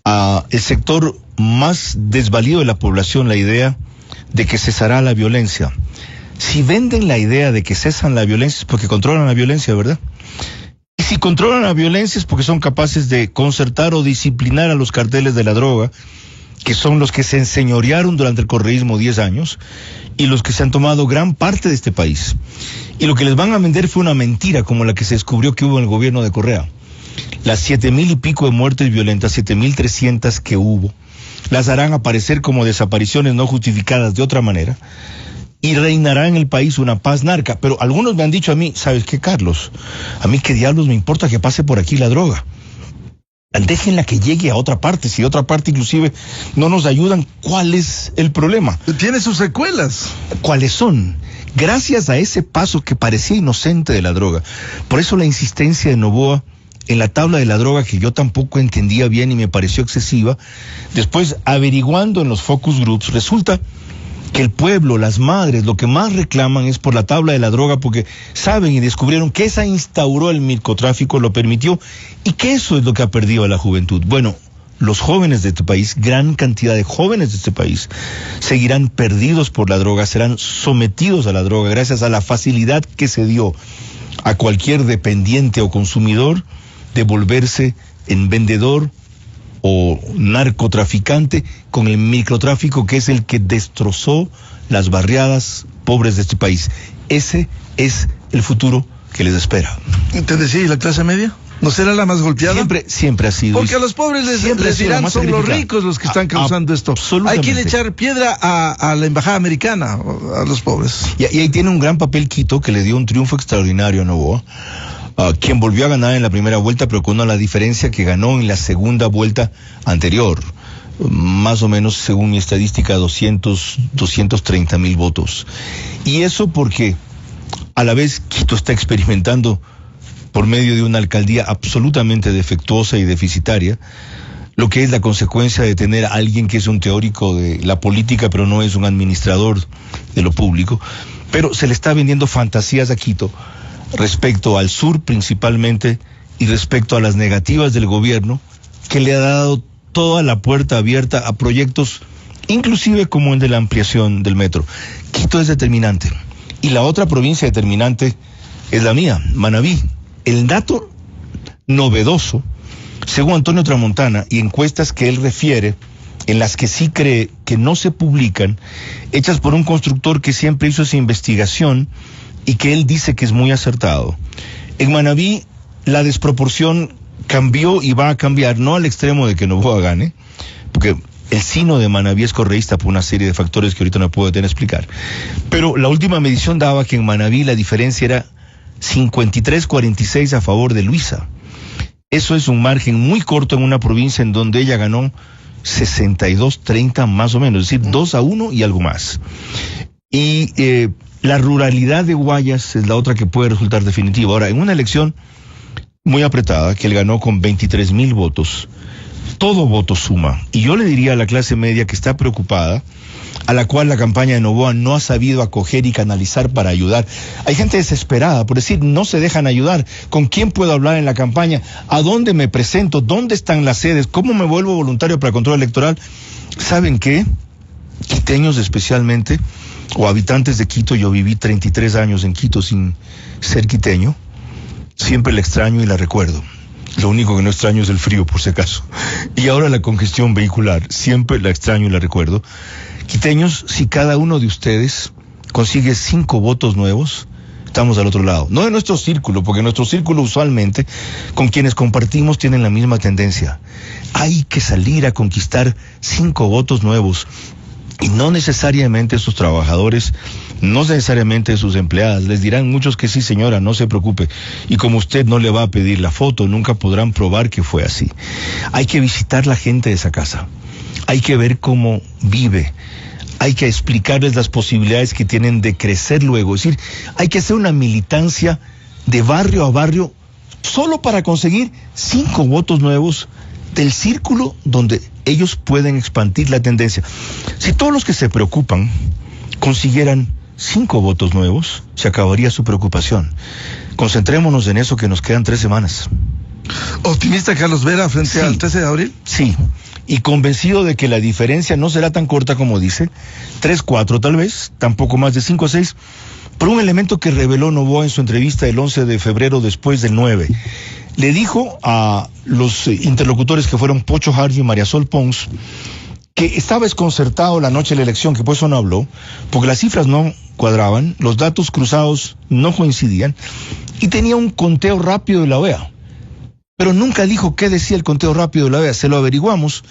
Speaker 4: a el sector más desvalido de la población la idea de que cesará la violencia. Si venden la idea de que cesan la violencia es porque controlan la violencia, ¿verdad? Y si controlan la violencia es porque son capaces de concertar o disciplinar a los carteles de la droga, que son los que se enseñorearon durante el correísmo 10 años y los que se han tomado gran parte de este país. Y lo que les van a vender fue una mentira como la que se descubrió que hubo en el gobierno de Correa. Las 7,000 y pico de muertes violentas, 7,300 que hubo, las harán aparecer como desapariciones no justificadas de otra manera y reinará en el país una paz narca. Pero algunos me han dicho a mí, ¿sabes qué, Carlos? A mí qué diablos me importa que pase por aquí la droga. Déjenla que llegue a otra parte. Si de otra parte inclusive no nos ayudan, ¿cuál es el problema?
Speaker 3: Tiene sus secuelas.
Speaker 4: ¿Cuáles son? Gracias a ese paso que parecía inocente de la droga. Por eso la insistencia de Noboa en la tabla de la droga, que yo tampoco entendía bien y me pareció excesiva. Después, averiguando en los focus groups, resulta que el pueblo, las madres, lo que más reclaman es por la tabla de la droga, porque saben y descubrieron que esa instauró el microtráfico, lo permitió, y que eso es lo que ha perdido a la juventud. Bueno, los jóvenes de este país, gran cantidad de jóvenes de este país, seguirán perdidos por la droga, serán sometidos a la droga, gracias a la facilidad que se dio a cualquier dependiente o consumidor de volverse en vendedor o narcotraficante con el microtráfico, que es el que destrozó las barriadas pobres de este país. Ese es el futuro que les espera.
Speaker 3: ¿Te decía, la clase media? ¿No será la más golpeada?
Speaker 4: Siempre ha sido.
Speaker 3: Porque a los pobres les dirán, son los ricos los que están causando esto. Hay que echar piedra a la embajada americana, a los pobres.
Speaker 4: Y ahí tiene un gran papel Quito, que le dio un triunfo extraordinario a Noboa, quien volvió a ganar en la primera vuelta, pero con la diferencia que ganó en la segunda vuelta anterior. Más o menos, según mi estadística, 230,000 votos. Y eso porque a la vez Quito está experimentando, por medio de una alcaldía absolutamente defectuosa y deficitaria, lo que es la consecuencia de tener a alguien que es un teórico de la política, pero no es un administrador de lo público. Pero se le está vendiendo fantasías a Quito respecto al sur principalmente y respecto a las negativas del gobierno, que le ha dado toda la puerta abierta a proyectos, inclusive como el de la ampliación del metro. Quito es determinante. Y la otra provincia determinante es la mía, Manabí. El dato novedoso, según Antonio Tramontana, y encuestas que él refiere, en las que sí cree que no se publican, hechas por un constructor que siempre hizo esa investigación y que él dice que es muy acertado. En Manabí la desproporción cambió y va a cambiar, no al extremo de que Noboa gane, porque el sino de Manabí es correísta por una serie de factores que ahorita no puedo explicar. Pero la última medición daba que en Manabí la diferencia era 53-46 a favor de Luisa. Eso es un margen muy corto en una provincia en donde ella ganó 62-30 más o menos, es decir, 2-1 y algo más. Y la ruralidad de Guayas es la otra que puede resultar definitiva. Ahora, en una elección muy apretada, que él ganó con 23,000 votos, todo voto suma. Y yo le diría a la clase media que está preocupada, a la cual la campaña de Noboa no ha sabido acoger y canalizar para ayudar. Hay gente desesperada por decir, no se dejan ayudar. ¿Con quién puedo hablar en la campaña? ¿A dónde me presento? ¿Dónde están las sedes? ¿Cómo me vuelvo voluntario para el control electoral? ¿Saben qué? Quiteños especialmente, o habitantes de Quito, yo viví 33 años en Quito sin ser quiteño, siempre la extraño y la recuerdo. Lo único que no extraño es el frío, por si acaso. Y ahora la congestión vehicular, siempre la extraño y la recuerdo. Quiteños, si cada uno de ustedes consigue 5 votos nuevos, estamos al otro lado. No de nuestro círculo, porque nuestro círculo usualmente, con quienes compartimos, tienen la misma tendencia. Hay que salir a conquistar 5 votos nuevos. Y no necesariamente sus trabajadores, no necesariamente sus empleadas. Les dirán muchos que sí, señora, no se preocupe. Y como usted no le va a pedir la foto, nunca podrán probar que fue así. Hay que visitar la gente de esa casa. Hay que ver cómo vive. Hay que explicarles las posibilidades que tienen de crecer luego. Es decir, hay que hacer una militancia de barrio a barrio solo para conseguir 5 votos nuevos del círculo donde ellos pueden expandir la tendencia. Si todos los que se preocupan consiguieran 5 votos nuevos, se acabaría su preocupación. Concentrémonos en eso, que nos quedan 3 semanas.
Speaker 3: ¿Optimista Carlos Vera frente al 13 de abril?
Speaker 4: Sí, y convencido de que la diferencia no será tan corta como dice, 3-4 tal vez, tampoco más de 5-6, por un elemento que reveló Noboa en su entrevista el 11 de febrero después del 9. Le dijo a los interlocutores que fueron Pocho Harvey y María Sol Pons que estaba desconcertado la noche de la elección, que por eso no habló, porque las cifras no cuadraban, los datos cruzados no coincidían, y tenía un conteo rápido de la OEA. Pero nunca dijo qué decía el conteo rápido de la OEA. Se lo averiguamos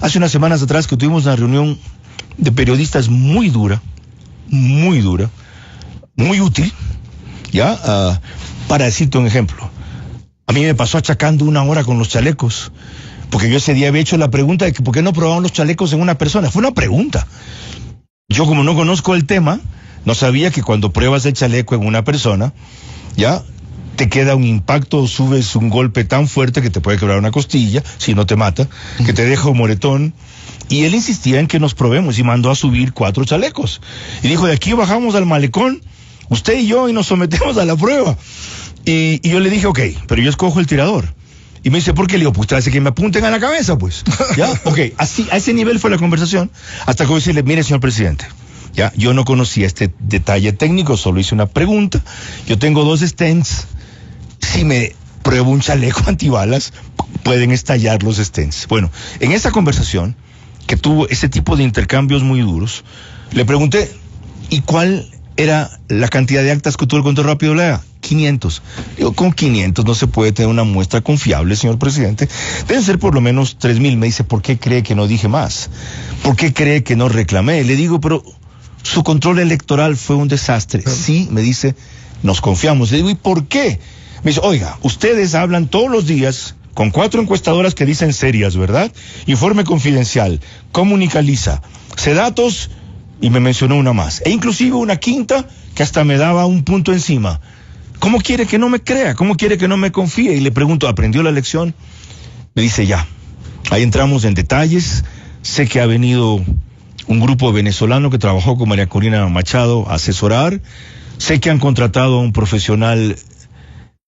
Speaker 4: hace unas semanas atrás, que tuvimos una reunión de periodistas muy dura, muy útil, ¿ya? Para decirte un ejemplo. A mí me pasó achacando 1 hora con los chalecos, porque yo ese día había hecho la pregunta de que por qué no probaban los chalecos en una persona. Fue una pregunta. Yo, como no conozco el tema, no sabía que cuando pruebas el chaleco en una persona, ya te queda un impacto o subes un golpe tan fuerte que te puede quebrar una costilla, si no te mata, que te deja un moretón. Y él insistía en que nos probemos y mandó a subir 4 chalecos. Y dijo, de aquí bajamos al malecón, usted y yo, y nos sometemos a la prueba. Y yo le dije, ok, pero yo escojo el tirador. Y me dice, ¿por qué? Le digo, pues usted hace que me apunten a la cabeza, pues. ¿Ya? Ok, así, a ese nivel fue la conversación, hasta que voy a decirle, mire, señor presidente, ya, yo no conocía este detalle técnico, solo hice una pregunta. Yo tengo 2 stents. Si me pruebo un chaleco antibalas, pueden estallar los stents. Bueno, en esa conversación, que tuvo ese tipo de intercambios muy duros, le pregunté, ¿y cuál era la cantidad de actas que tuvo el conteo rápido de la EA? 500. Digo, con 500 no se puede tener una muestra confiable, señor presidente. Deben ser por lo menos 3,000. Me dice, ¿por qué cree que no dije más? ¿Por qué cree que no reclamé? Le digo, pero su control electoral fue un desastre. Sí, me dice, nos confiamos. Le digo, ¿y por qué? Me dice, oiga, ustedes hablan todos los días con 4 encuestadoras que dicen serias, ¿verdad? Informe Confidencial, Comunicaliza, Sedatos, y me mencionó una más. E inclusive una quinta que hasta me daba un punto encima. ¿Cómo quiere que no me crea? ¿Cómo quiere que no me confíe? Y le pregunto, ¿aprendió la lección? Me dice, ya. Ahí entramos en detalles. Sé que ha venido un grupo venezolano que trabajó con María Corina Machado a asesorar. Sé que han contratado a un profesional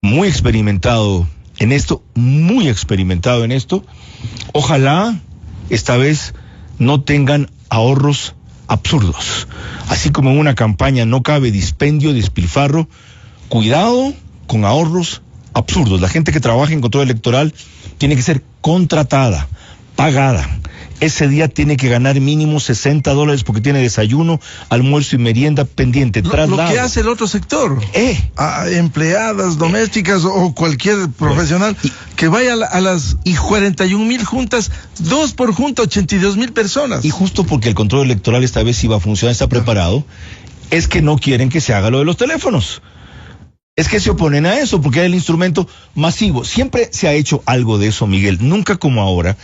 Speaker 4: muy experimentado en esto, Ojalá esta vez no tengan ahorros absurdos. Así como en una campaña no cabe dispendio, despilfarro, cuidado con ahorros absurdos. La gente que trabaja en control electoral tiene que ser contratada, pagada. Ese día tiene que ganar mínimo $60 porque tiene desayuno, almuerzo y merienda pendiente, traslado.
Speaker 3: Lo que hace el otro sector. A empleadas domésticas o cualquier profesional que vaya a las 41,000 juntas, 2 por junta, 82,000 personas.
Speaker 4: Y justo porque el control electoral esta vez iba a funcionar, está preparado, es que no quieren que se haga lo de los teléfonos. Es que se oponen a eso, porque es el instrumento masivo. Siempre se ha hecho algo de eso, Miguel, nunca como ahora.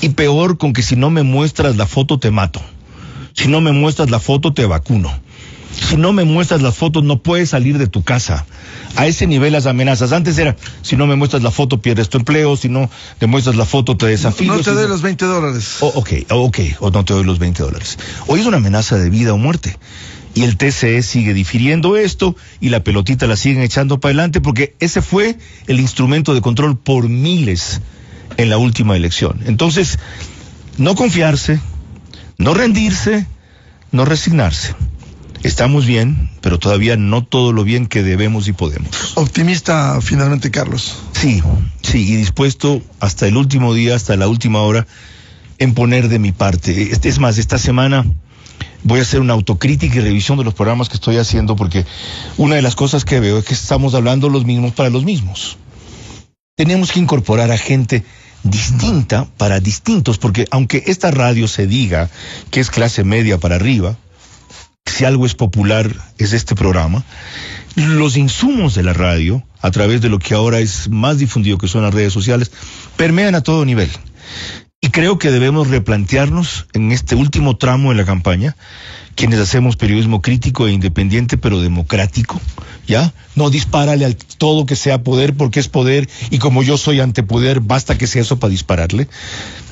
Speaker 4: Y peor con que si no me muestras la foto te mato. Si no me muestras la foto te vacuno. Si no me muestras las fotos no puedes salir de tu casa. A ese nivel las amenazas. Antes era, si no me muestras la foto pierdes tu empleo, si no te muestras la foto te desafío.
Speaker 3: No te doy los $20.
Speaker 4: O no te doy los $20. Hoy es una amenaza de vida o muerte. Y el TCE sigue difiriendo esto y la pelotita la siguen echando para adelante porque ese fue el instrumento de control por miles en la última elección. Entonces, no confiarse, no rendirse, no resignarse. Estamos bien, pero todavía no todo lo bien que debemos y podemos.
Speaker 3: Optimista finalmente, Carlos.
Speaker 4: Sí, y dispuesto hasta el último día, hasta la última hora, en poner de mi parte. Es más, esta semana voy a hacer una autocrítica y revisión de los programas que estoy haciendo porque una de las cosas que veo es que estamos hablando los mismos para los mismos. Tenemos que incorporar a gente distinta para distintos, porque aunque esta radio se diga que es clase media para arriba, si algo es popular es este programa, los insumos de la radio, a través de lo que ahora es más difundido que son las redes sociales, permean a todo nivel. Y creo que debemos replantearnos en este último tramo de la campaña, quienes hacemos periodismo crítico e independiente, pero democrático, ¿ya? No dispárale al todo que sea poder porque es poder y como yo soy antepoder, basta que sea eso para dispararle.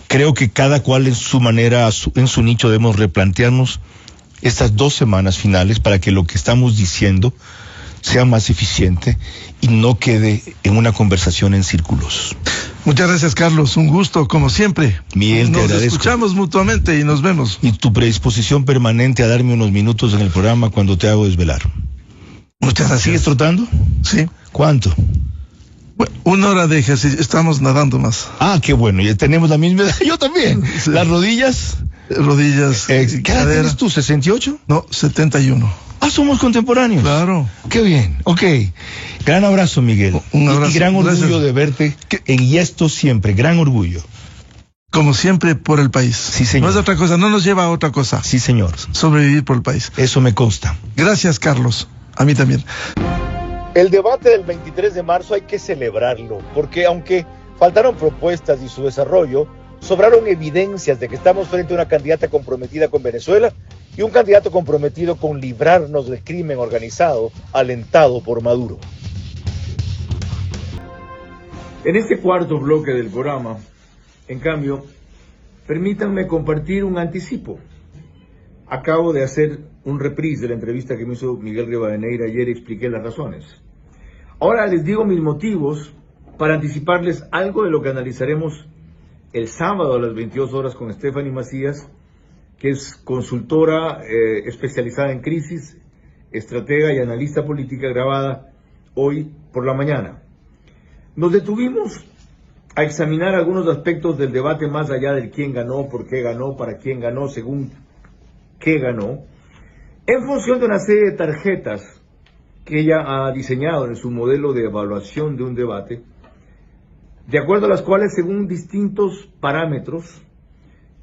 Speaker 4: Creo que cada cual en su manera, en su nicho, debemos replantearnos estas 2 semanas finales para que lo que estamos diciendo sea más eficiente y no quede en una conversación en círculos.
Speaker 3: Muchas gracias, Carlos. Un gusto, como siempre.
Speaker 4: Miguel, te agradezco.
Speaker 3: Nos escuchamos mutuamente y nos vemos.
Speaker 4: Y tu predisposición permanente a darme unos minutos en el programa cuando te hago desvelar.
Speaker 3: Muchas gracias.
Speaker 4: ¿Sigues trotando?
Speaker 3: Sí.
Speaker 4: ¿Cuánto?
Speaker 3: Bueno, 1 hora de ejercicio. Estamos nadando más.
Speaker 4: Ah, qué bueno. Ya tenemos la misma edad. Yo también.
Speaker 3: Sí.
Speaker 4: Las rodillas.
Speaker 3: Rodillas.
Speaker 4: ¿Qué edad tienes tú? ¿68?
Speaker 3: No, 71.
Speaker 4: Ah, somos contemporáneos.
Speaker 3: Claro.
Speaker 4: Qué bien. Ok. Gran abrazo, Miguel.
Speaker 3: Un abrazo.
Speaker 4: Y gran orgullo
Speaker 3: Gracias.
Speaker 4: de verte en esto siempre. Gran orgullo.
Speaker 3: Como siempre, por el país.
Speaker 4: Sí, señor.
Speaker 3: No es otra cosa, no nos lleva a otra cosa.
Speaker 4: Sí, señor.
Speaker 3: Sobrevivir por el país.
Speaker 4: Eso me consta.
Speaker 3: Gracias, Carlos. A mí también.
Speaker 1: El debate del 23 de marzo hay que celebrarlo, porque aunque faltaron propuestas y su desarrollo, sobraron evidencias de que estamos frente a una candidata comprometida con Venezuela y un candidato comprometido con librarnos del crimen organizado alentado por Maduro. En este cuarto bloque del programa, en cambio, permítanme compartir un anticipo. Acabo de hacer un reprise de la entrevista que me hizo Miguel Rivadeneira ayer y expliqué las razones. Ahora les digo mis motivos para anticiparles algo de lo que analizaremos el sábado a las 22 horas con Stephanie Macías, que es consultora especializada en crisis, estratega y analista política, grabada hoy por la mañana. Nos detuvimos a examinar algunos aspectos del debate más allá del quién ganó, por qué ganó, para quién ganó, según qué ganó, en función de una serie de tarjetas que ella ha diseñado en su modelo de evaluación de un debate, de acuerdo a las cuales, según distintos parámetros,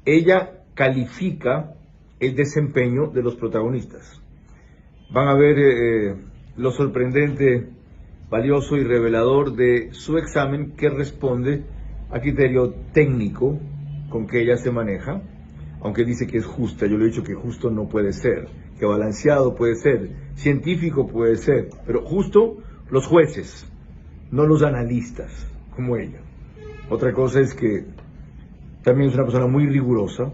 Speaker 1: ella califica el desempeño de los protagonistas. Van a ver lo sorprendente, valioso y revelador de su examen, que responde a criterio técnico con que ella se maneja, aunque dice que es justa. Yo le he dicho que justo no puede ser, que balanceado puede ser, científico puede ser, pero justo los jueces, no los analistas, como ella. Otra cosa es que también es una persona muy rigurosa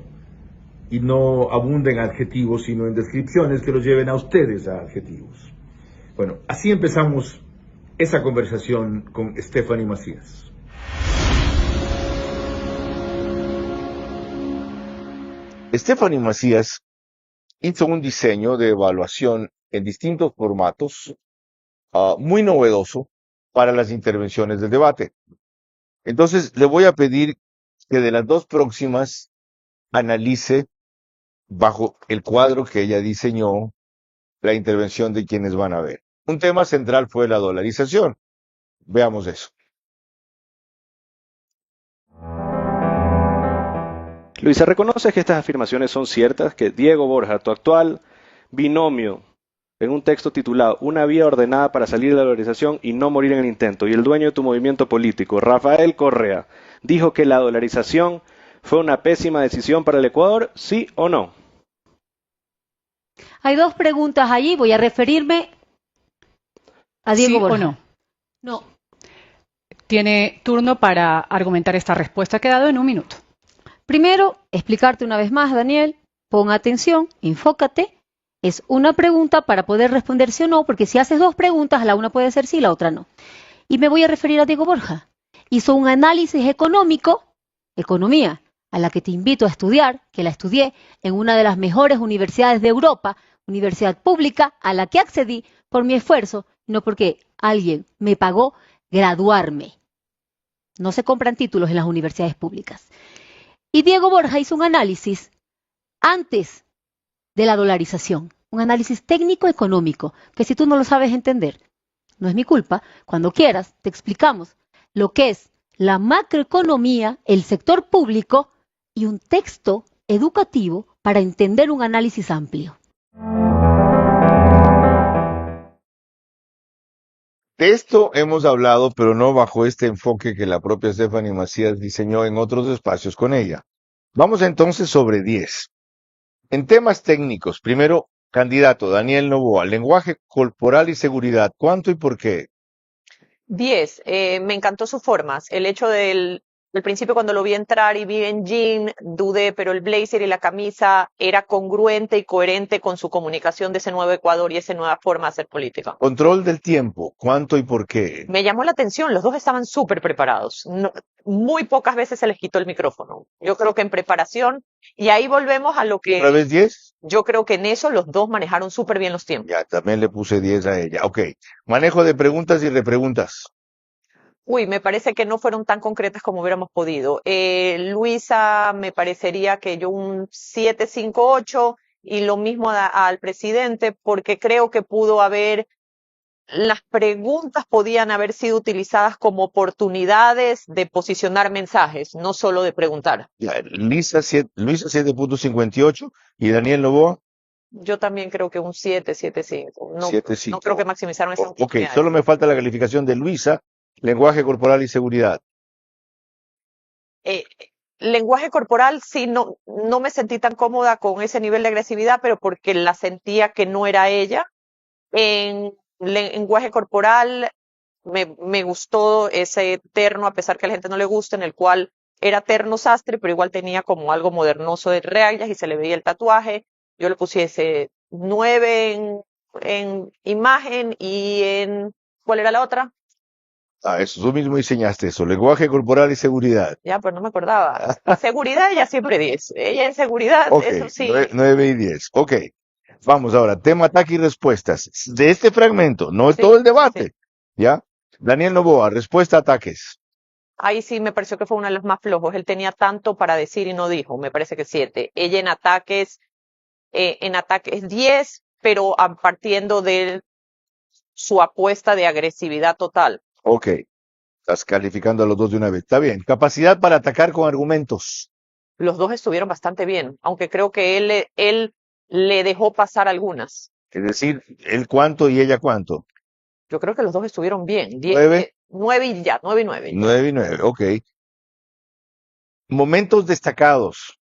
Speaker 1: y no abunda en adjetivos, sino en descripciones que los lleven a ustedes a adjetivos. Bueno, así empezamos esa conversación con Stephanie Macías. Stephanie Macías hizo un diseño de evaluación en distintos formatos muy novedoso para las intervenciones del debate. Entonces, le voy a pedir que de las dos próximas analice, bajo el cuadro que ella diseñó, la intervención de quienes van a ver. Un tema central fue la dolarización. Veamos eso.
Speaker 5: Luisa, ¿reconoces que estas afirmaciones son ciertas? Que Diego Borja, tu actual binomio, en un texto titulado Una vía ordenada para salir de la dolarización y no morir en el intento, y el dueño de tu movimiento político, Rafael Correa, dijo que la dolarización fue una pésima decisión para el Ecuador, ¿sí o no?
Speaker 6: Hay dos preguntas allí, voy a referirme a Diego
Speaker 7: ¿Sí
Speaker 6: Borja.
Speaker 7: o no?
Speaker 6: No.
Speaker 7: Tiene turno para argumentar esta respuesta, que ha dado en 1 minuto.
Speaker 6: Primero, explicarte una vez más, Daniel, pon atención, enfócate. Es una pregunta para poder responder sí o no, porque si haces dos preguntas, la una puede ser sí, la otra no. Y me voy a referir a Diego Borja. Hizo un análisis económico, economía, a la que te invito a estudiar, que la estudié en una de las mejores universidades de Europa, universidad pública, a la que accedí por mi esfuerzo, no porque alguien me pagó graduarme. No se compran títulos en las universidades públicas. Y Diego Borja hizo un análisis antes de la dolarización, un análisis técnico-económico, que si tú no lo sabes entender, no es mi culpa. Cuando quieras, te explicamos lo que es la macroeconomía, el sector público y un texto educativo para entender un análisis amplio.
Speaker 1: De esto hemos hablado, pero no bajo este enfoque que la propia Stephanie Macías diseñó en otros espacios con ella. Vamos entonces sobre 10. En temas técnicos, primero, candidato Daniel Noboa, lenguaje corporal y seguridad, ¿cuánto y por qué?
Speaker 8: 10. Me encantó sus formas. El hecho del principio, cuando lo vi entrar y vi en jean, dudé, pero el blazer y la camisa era congruente y coherente con su comunicación de ese nuevo Ecuador y esa nueva forma de hacer política.
Speaker 1: Control del tiempo, ¿cuánto y por qué?
Speaker 8: Me llamó la atención, los dos estaban súper preparados. Muy pocas veces se les quitó el micrófono. Yo creo que en preparación, y ahí volvemos a lo que...
Speaker 1: ¿Otra vez 10?
Speaker 8: Yo creo que en eso los dos manejaron súper bien los tiempos.
Speaker 1: Ya, también le puse 10 a ella. Ok, manejo de preguntas y repreguntas.
Speaker 8: Uy, me parece que no fueron tan concretas como hubiéramos podido. Luisa, me parecería que yo un 7-5-8 y lo mismo al presidente, porque creo que pudo haber, las preguntas podían haber sido utilizadas como oportunidades de posicionar mensajes, no solo de preguntar.
Speaker 1: Ya, Luisa 7.58 y Daniel Noboa.
Speaker 8: Yo también creo que un 7, 7.5. No,
Speaker 4: 7.5.
Speaker 8: no creo que maximizaron esas
Speaker 4: Ok,
Speaker 8: oportunidades.
Speaker 4: solo me falta la calificación de Luisa, lenguaje corporal y seguridad.
Speaker 8: Eh, lenguaje corporal, sí, no me sentí tan cómoda con ese nivel de agresividad, pero porque la sentía que no era ella. En lenguaje corporal me gustó ese terno, a pesar que a la gente no le gusta, en el cual era terno sastre, pero igual tenía como algo modernoso de rayas y se le veía el tatuaje. Yo le pusiese 9 en imagen y en, ¿cuál era la otra?
Speaker 4: Eso, tú mismo diseñaste eso, lenguaje corporal y seguridad.
Speaker 8: Ya, pues no me acordaba. Seguridad, ella siempre 10. Ella en seguridad,
Speaker 4: Ok,
Speaker 8: eso sí.
Speaker 4: 9 y 10. Ok, vamos ahora, tema, ataque y respuestas. De este fragmento, no es
Speaker 8: Sí,
Speaker 4: todo el debate,
Speaker 8: sí.
Speaker 4: ¿ya? Daniel Noboa, respuesta, ataques.
Speaker 8: Ahí sí me pareció que fue uno de los más flojos. Él tenía tanto para decir y no dijo. Me parece que 7. Ella en ataques 10, pero partiendo de su apuesta de agresividad total.
Speaker 4: Ok, estás calificando a los dos de una vez. Está bien. Capacidad para atacar con argumentos.
Speaker 8: Los dos estuvieron bastante bien, aunque creo que él le dejó pasar algunas.
Speaker 4: Es decir, él cuánto y ella cuánto.
Speaker 8: Yo creo que los dos estuvieron bien.
Speaker 4: 9.
Speaker 8: 9 y ya, 9 y 9.
Speaker 4: 9 y 9, ok. Momentos destacados.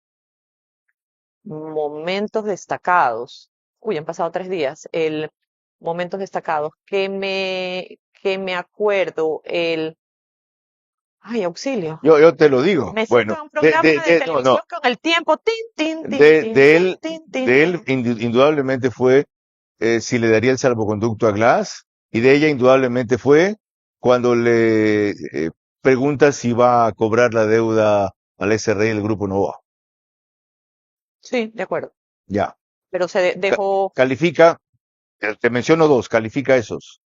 Speaker 8: Momentos destacados. Uy, han pasado 3 días. Momentos destacados. Que me acuerdo, ay, auxilio.
Speaker 4: Yo te lo digo.
Speaker 8: Me siento
Speaker 4: Bueno,
Speaker 8: en un programa de televisión
Speaker 4: no,
Speaker 8: con el tiempo. Tin, tin, tin,
Speaker 4: de,
Speaker 8: tin,
Speaker 4: de él,
Speaker 8: tin, tin,
Speaker 4: de él
Speaker 8: tin.
Speaker 4: indudablemente fue si le daría el salvoconducto a Glass, y de ella indudablemente fue cuando le pregunta si va a cobrar la deuda al SRI del Grupo Novoa.
Speaker 8: Sí, de acuerdo.
Speaker 4: Ya.
Speaker 8: Pero se dejó
Speaker 4: Califica, te menciono dos, califica esos.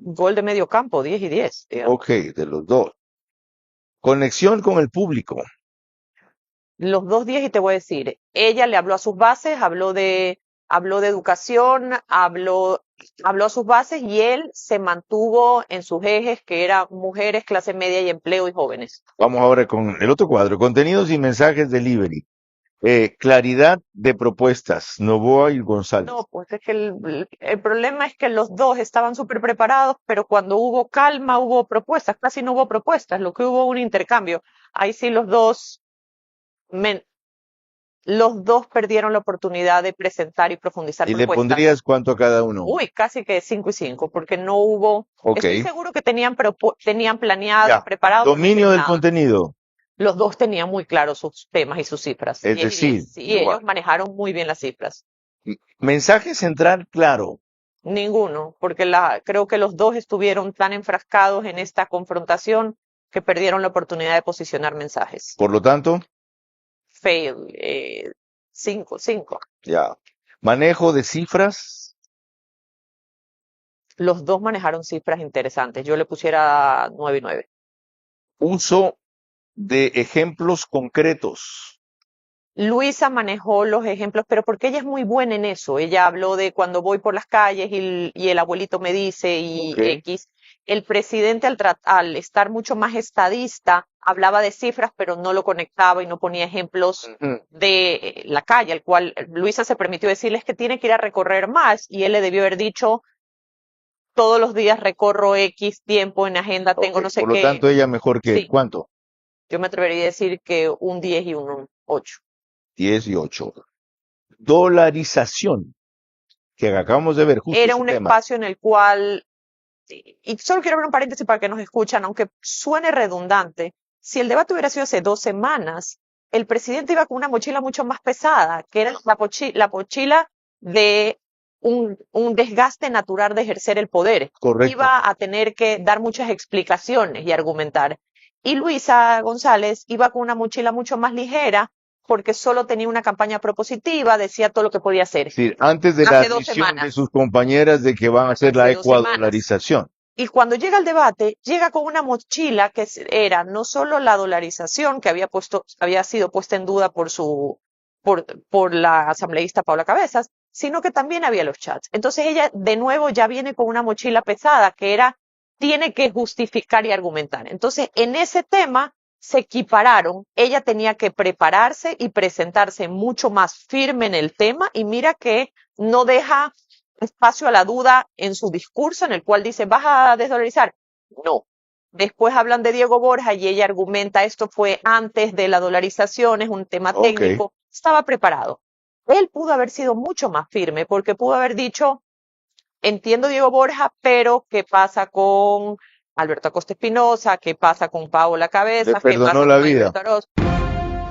Speaker 8: gol de medio campo, 10 y 10. Digamos.
Speaker 4: Ok, de los dos. Conexión con el público.
Speaker 8: Los dos 10 y te voy a decir, ella le habló a sus bases, habló de educación, habló a sus bases y él se mantuvo en sus ejes, que eran mujeres, clase media y empleo y jóvenes.
Speaker 4: Vamos ahora con el otro cuadro. Contenidos y mensajes delivery. Claridad de propuestas. Novoa y González.
Speaker 8: No, pues es que el problema es que los dos estaban súper preparados, pero cuando hubo calma hubo propuestas, casi no hubo propuestas, lo que hubo un intercambio. Ahí sí los dos perdieron la oportunidad de presentar y profundizar
Speaker 4: ¿Y le
Speaker 8: propuestas.
Speaker 4: pondrías cuánto a cada uno?
Speaker 8: Uy, casi que 5 y 5, porque no hubo.
Speaker 4: Ok.
Speaker 8: Estoy seguro que tenían planeado,
Speaker 4: Ya.
Speaker 8: preparado. pero no
Speaker 4: Dominio
Speaker 8: hicieron
Speaker 4: del
Speaker 8: nada.
Speaker 4: contenido.
Speaker 8: Los dos tenían muy claros sus temas y sus cifras.
Speaker 4: Es
Speaker 8: 10 y
Speaker 4: decir,
Speaker 8: 10. Sí,
Speaker 4: igual.
Speaker 8: ellos manejaron muy bien las cifras.
Speaker 4: Mensaje central claro.
Speaker 8: Ninguno, porque creo que los dos estuvieron tan enfrascados en esta confrontación que perdieron la oportunidad de posicionar mensajes.
Speaker 4: Por lo tanto,
Speaker 8: Fail, 5.
Speaker 4: ya. Manejo de cifras.
Speaker 8: Los dos manejaron cifras interesantes. Yo le pusiera 9 y 9.
Speaker 4: Uso de ejemplos concretos.
Speaker 8: Luisa manejó los ejemplos, pero porque ella es muy buena en eso. Ella habló de cuando voy por las calles y el abuelito me dice y
Speaker 4: Ok.
Speaker 8: X. El presidente al estar mucho más estadista hablaba de cifras, pero no lo conectaba y no ponía ejemplos
Speaker 4: Ujú.
Speaker 8: de la calle, al cual Luisa se permitió decirles que tiene que ir a recorrer más y él le debió haber dicho todos los días recorro X tiempo en agenda, tengo
Speaker 4: Ok,
Speaker 8: no sé
Speaker 4: por lo
Speaker 8: qué.
Speaker 4: tanto, ella mejor que
Speaker 8: Sí.
Speaker 4: ¿cuánto?
Speaker 8: Yo me atrevería a decir que un 10 y un 8.
Speaker 4: 10 y 8. Dolarización, que acabamos de ver justo
Speaker 8: Era
Speaker 4: ese
Speaker 8: un
Speaker 4: tema.
Speaker 8: espacio en el cual, y solo quiero abrir un paréntesis para que nos escuchan, aunque suene redundante, si el debate hubiera sido hace 2 semanas, el presidente iba con una mochila mucho más pesada, que era la mochila de un desgaste natural de ejercer el poder.
Speaker 4: Correcto.
Speaker 8: Iba a tener que dar muchas explicaciones y argumentar. Y Luisa González iba con una mochila mucho más ligera porque solo tenía una campaña propositiva, decía todo lo que podía hacer.
Speaker 4: Es decir, antes de la
Speaker 8: Hace 2
Speaker 4: admisión de
Speaker 8: semanas.
Speaker 4: sus compañeras de que van a hacer la
Speaker 8: Hace 2 semanas.
Speaker 4: ecuadolarización.
Speaker 8: Y cuando llega al debate, llega con una mochila que era no solo la dolarización que había sido puesta en duda por la asambleísta Paula Cabezas, sino que también había los chats. Entonces ella de nuevo ya viene con una mochila pesada que tiene que justificar y argumentar. Entonces en ese tema se equipararon. Ella tenía que prepararse y presentarse mucho más firme en el tema, y mira que no deja espacio a la duda en su discurso, en el cual dice, ¿vas a desdolarizar? No. Después hablan de Diego Borja y ella argumenta, esto fue antes de la dolarización, es un tema técnico. Estaba preparado. Él pudo haber sido mucho más firme, porque pudo haber dicho, entiendo Diego Borja, pero ¿qué pasa con Alberto Acosta Espinosa? ¿Qué pasa con Paola Cabezas?
Speaker 4: Le perdonó la vida.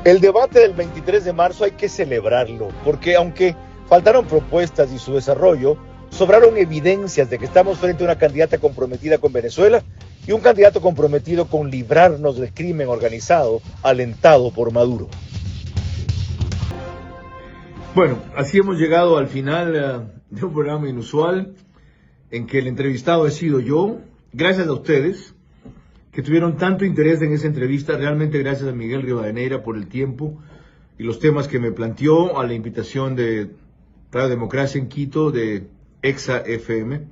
Speaker 1: El debate del 23 de marzo hay que celebrarlo, porque aunque faltaron propuestas y su desarrollo, sobraron evidencias de que estamos frente a una candidata comprometida con Venezuela y un candidato comprometido con librarnos del crimen organizado alentado por Maduro. Bueno, así hemos llegado al final de un programa inusual en que el entrevistado he sido yo. Gracias a ustedes que tuvieron tanto interés en esa entrevista. Realmente gracias a Miguel Rivadeneira por el tiempo y los temas que me planteó, a la invitación de Radio Democracia en Quito, de Exa FM.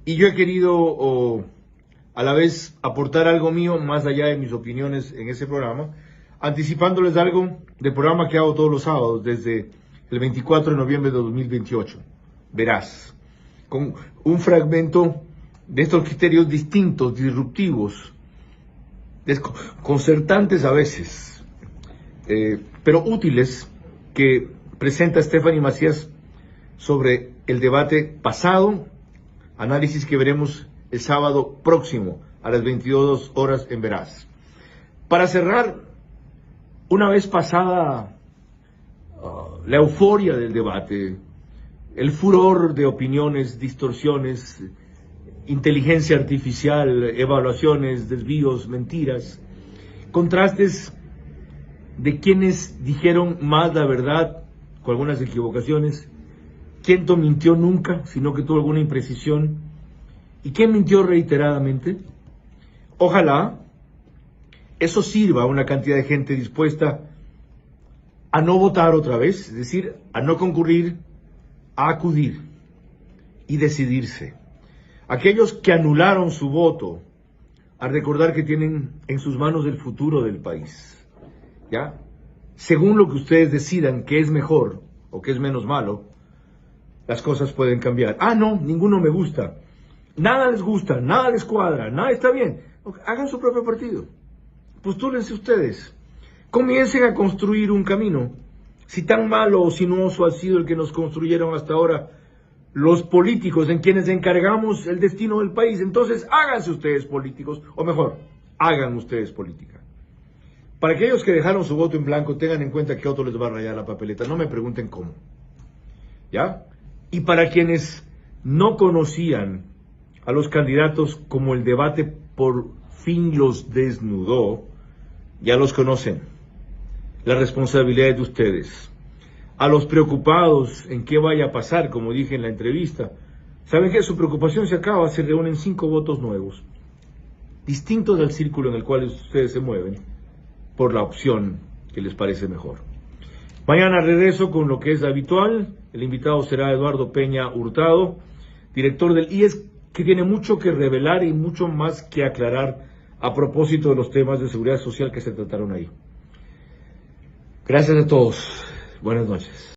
Speaker 1: Y yo he querido a la vez aportar algo mío, más allá de mis opiniones en ese programa, anticipándoles algo del programa que hago todos los sábados, desde el 24 de noviembre de 2028. Verás, con un fragmento de estos criterios distintos, disruptivos, desconcertantes a veces, pero útiles, que presenta Stephanie Macías sobre el debate pasado, análisis que veremos el sábado próximo a las 22 horas en Verás. Para cerrar, una vez pasada la euforia del debate, el furor de opiniones, distorsiones, inteligencia artificial, evaluaciones, desvíos, mentiras, contrastes de quienes dijeron más la verdad, con algunas equivocaciones, quién no mintió nunca, sino que tuvo alguna imprecisión, y quién mintió reiteradamente. Ojalá eso sirva a una cantidad de gente dispuesta a no votar otra vez, es decir, a no concurrir, a acudir y decidirse. Aquellos que anularon su voto, a recordar que tienen en sus manos el futuro del país, ¿ya? Según lo que ustedes decidan que es mejor o que es menos malo, las cosas pueden cambiar. Ah, no, ninguno me gusta. Nada les gusta, nada les cuadra, nada está bien. Hagan su propio partido. Postúlense ustedes. Comiencen a construir un camino. Si tan malo o sinuoso ha sido el que nos construyeron hasta ahora los políticos en quienes encargamos el destino del país, entonces háganse ustedes políticos, o mejor, hagan ustedes política. Para aquellos que dejaron su voto en blanco, tengan en cuenta que otro les va a rayar la papeleta, no me pregunten cómo. ¿Ya? Y para quienes no conocían a los candidatos, como el debate por fin los desnudó, ya los conocen. La responsabilidad es de ustedes. A los preocupados en qué vaya a pasar, como dije en la entrevista, saben que su preocupación se acaba, se reúnen 5 votos nuevos, distintos del círculo en el cual ustedes se mueven, por la opción que les parece mejor. Mañana regreso con lo que es habitual. El invitado será Eduardo Peña Hurtado, director del IES, que tiene mucho que revelar y mucho más que aclarar a propósito de los temas de seguridad social que se trataron ahí. Gracias a todos. Buenas noches.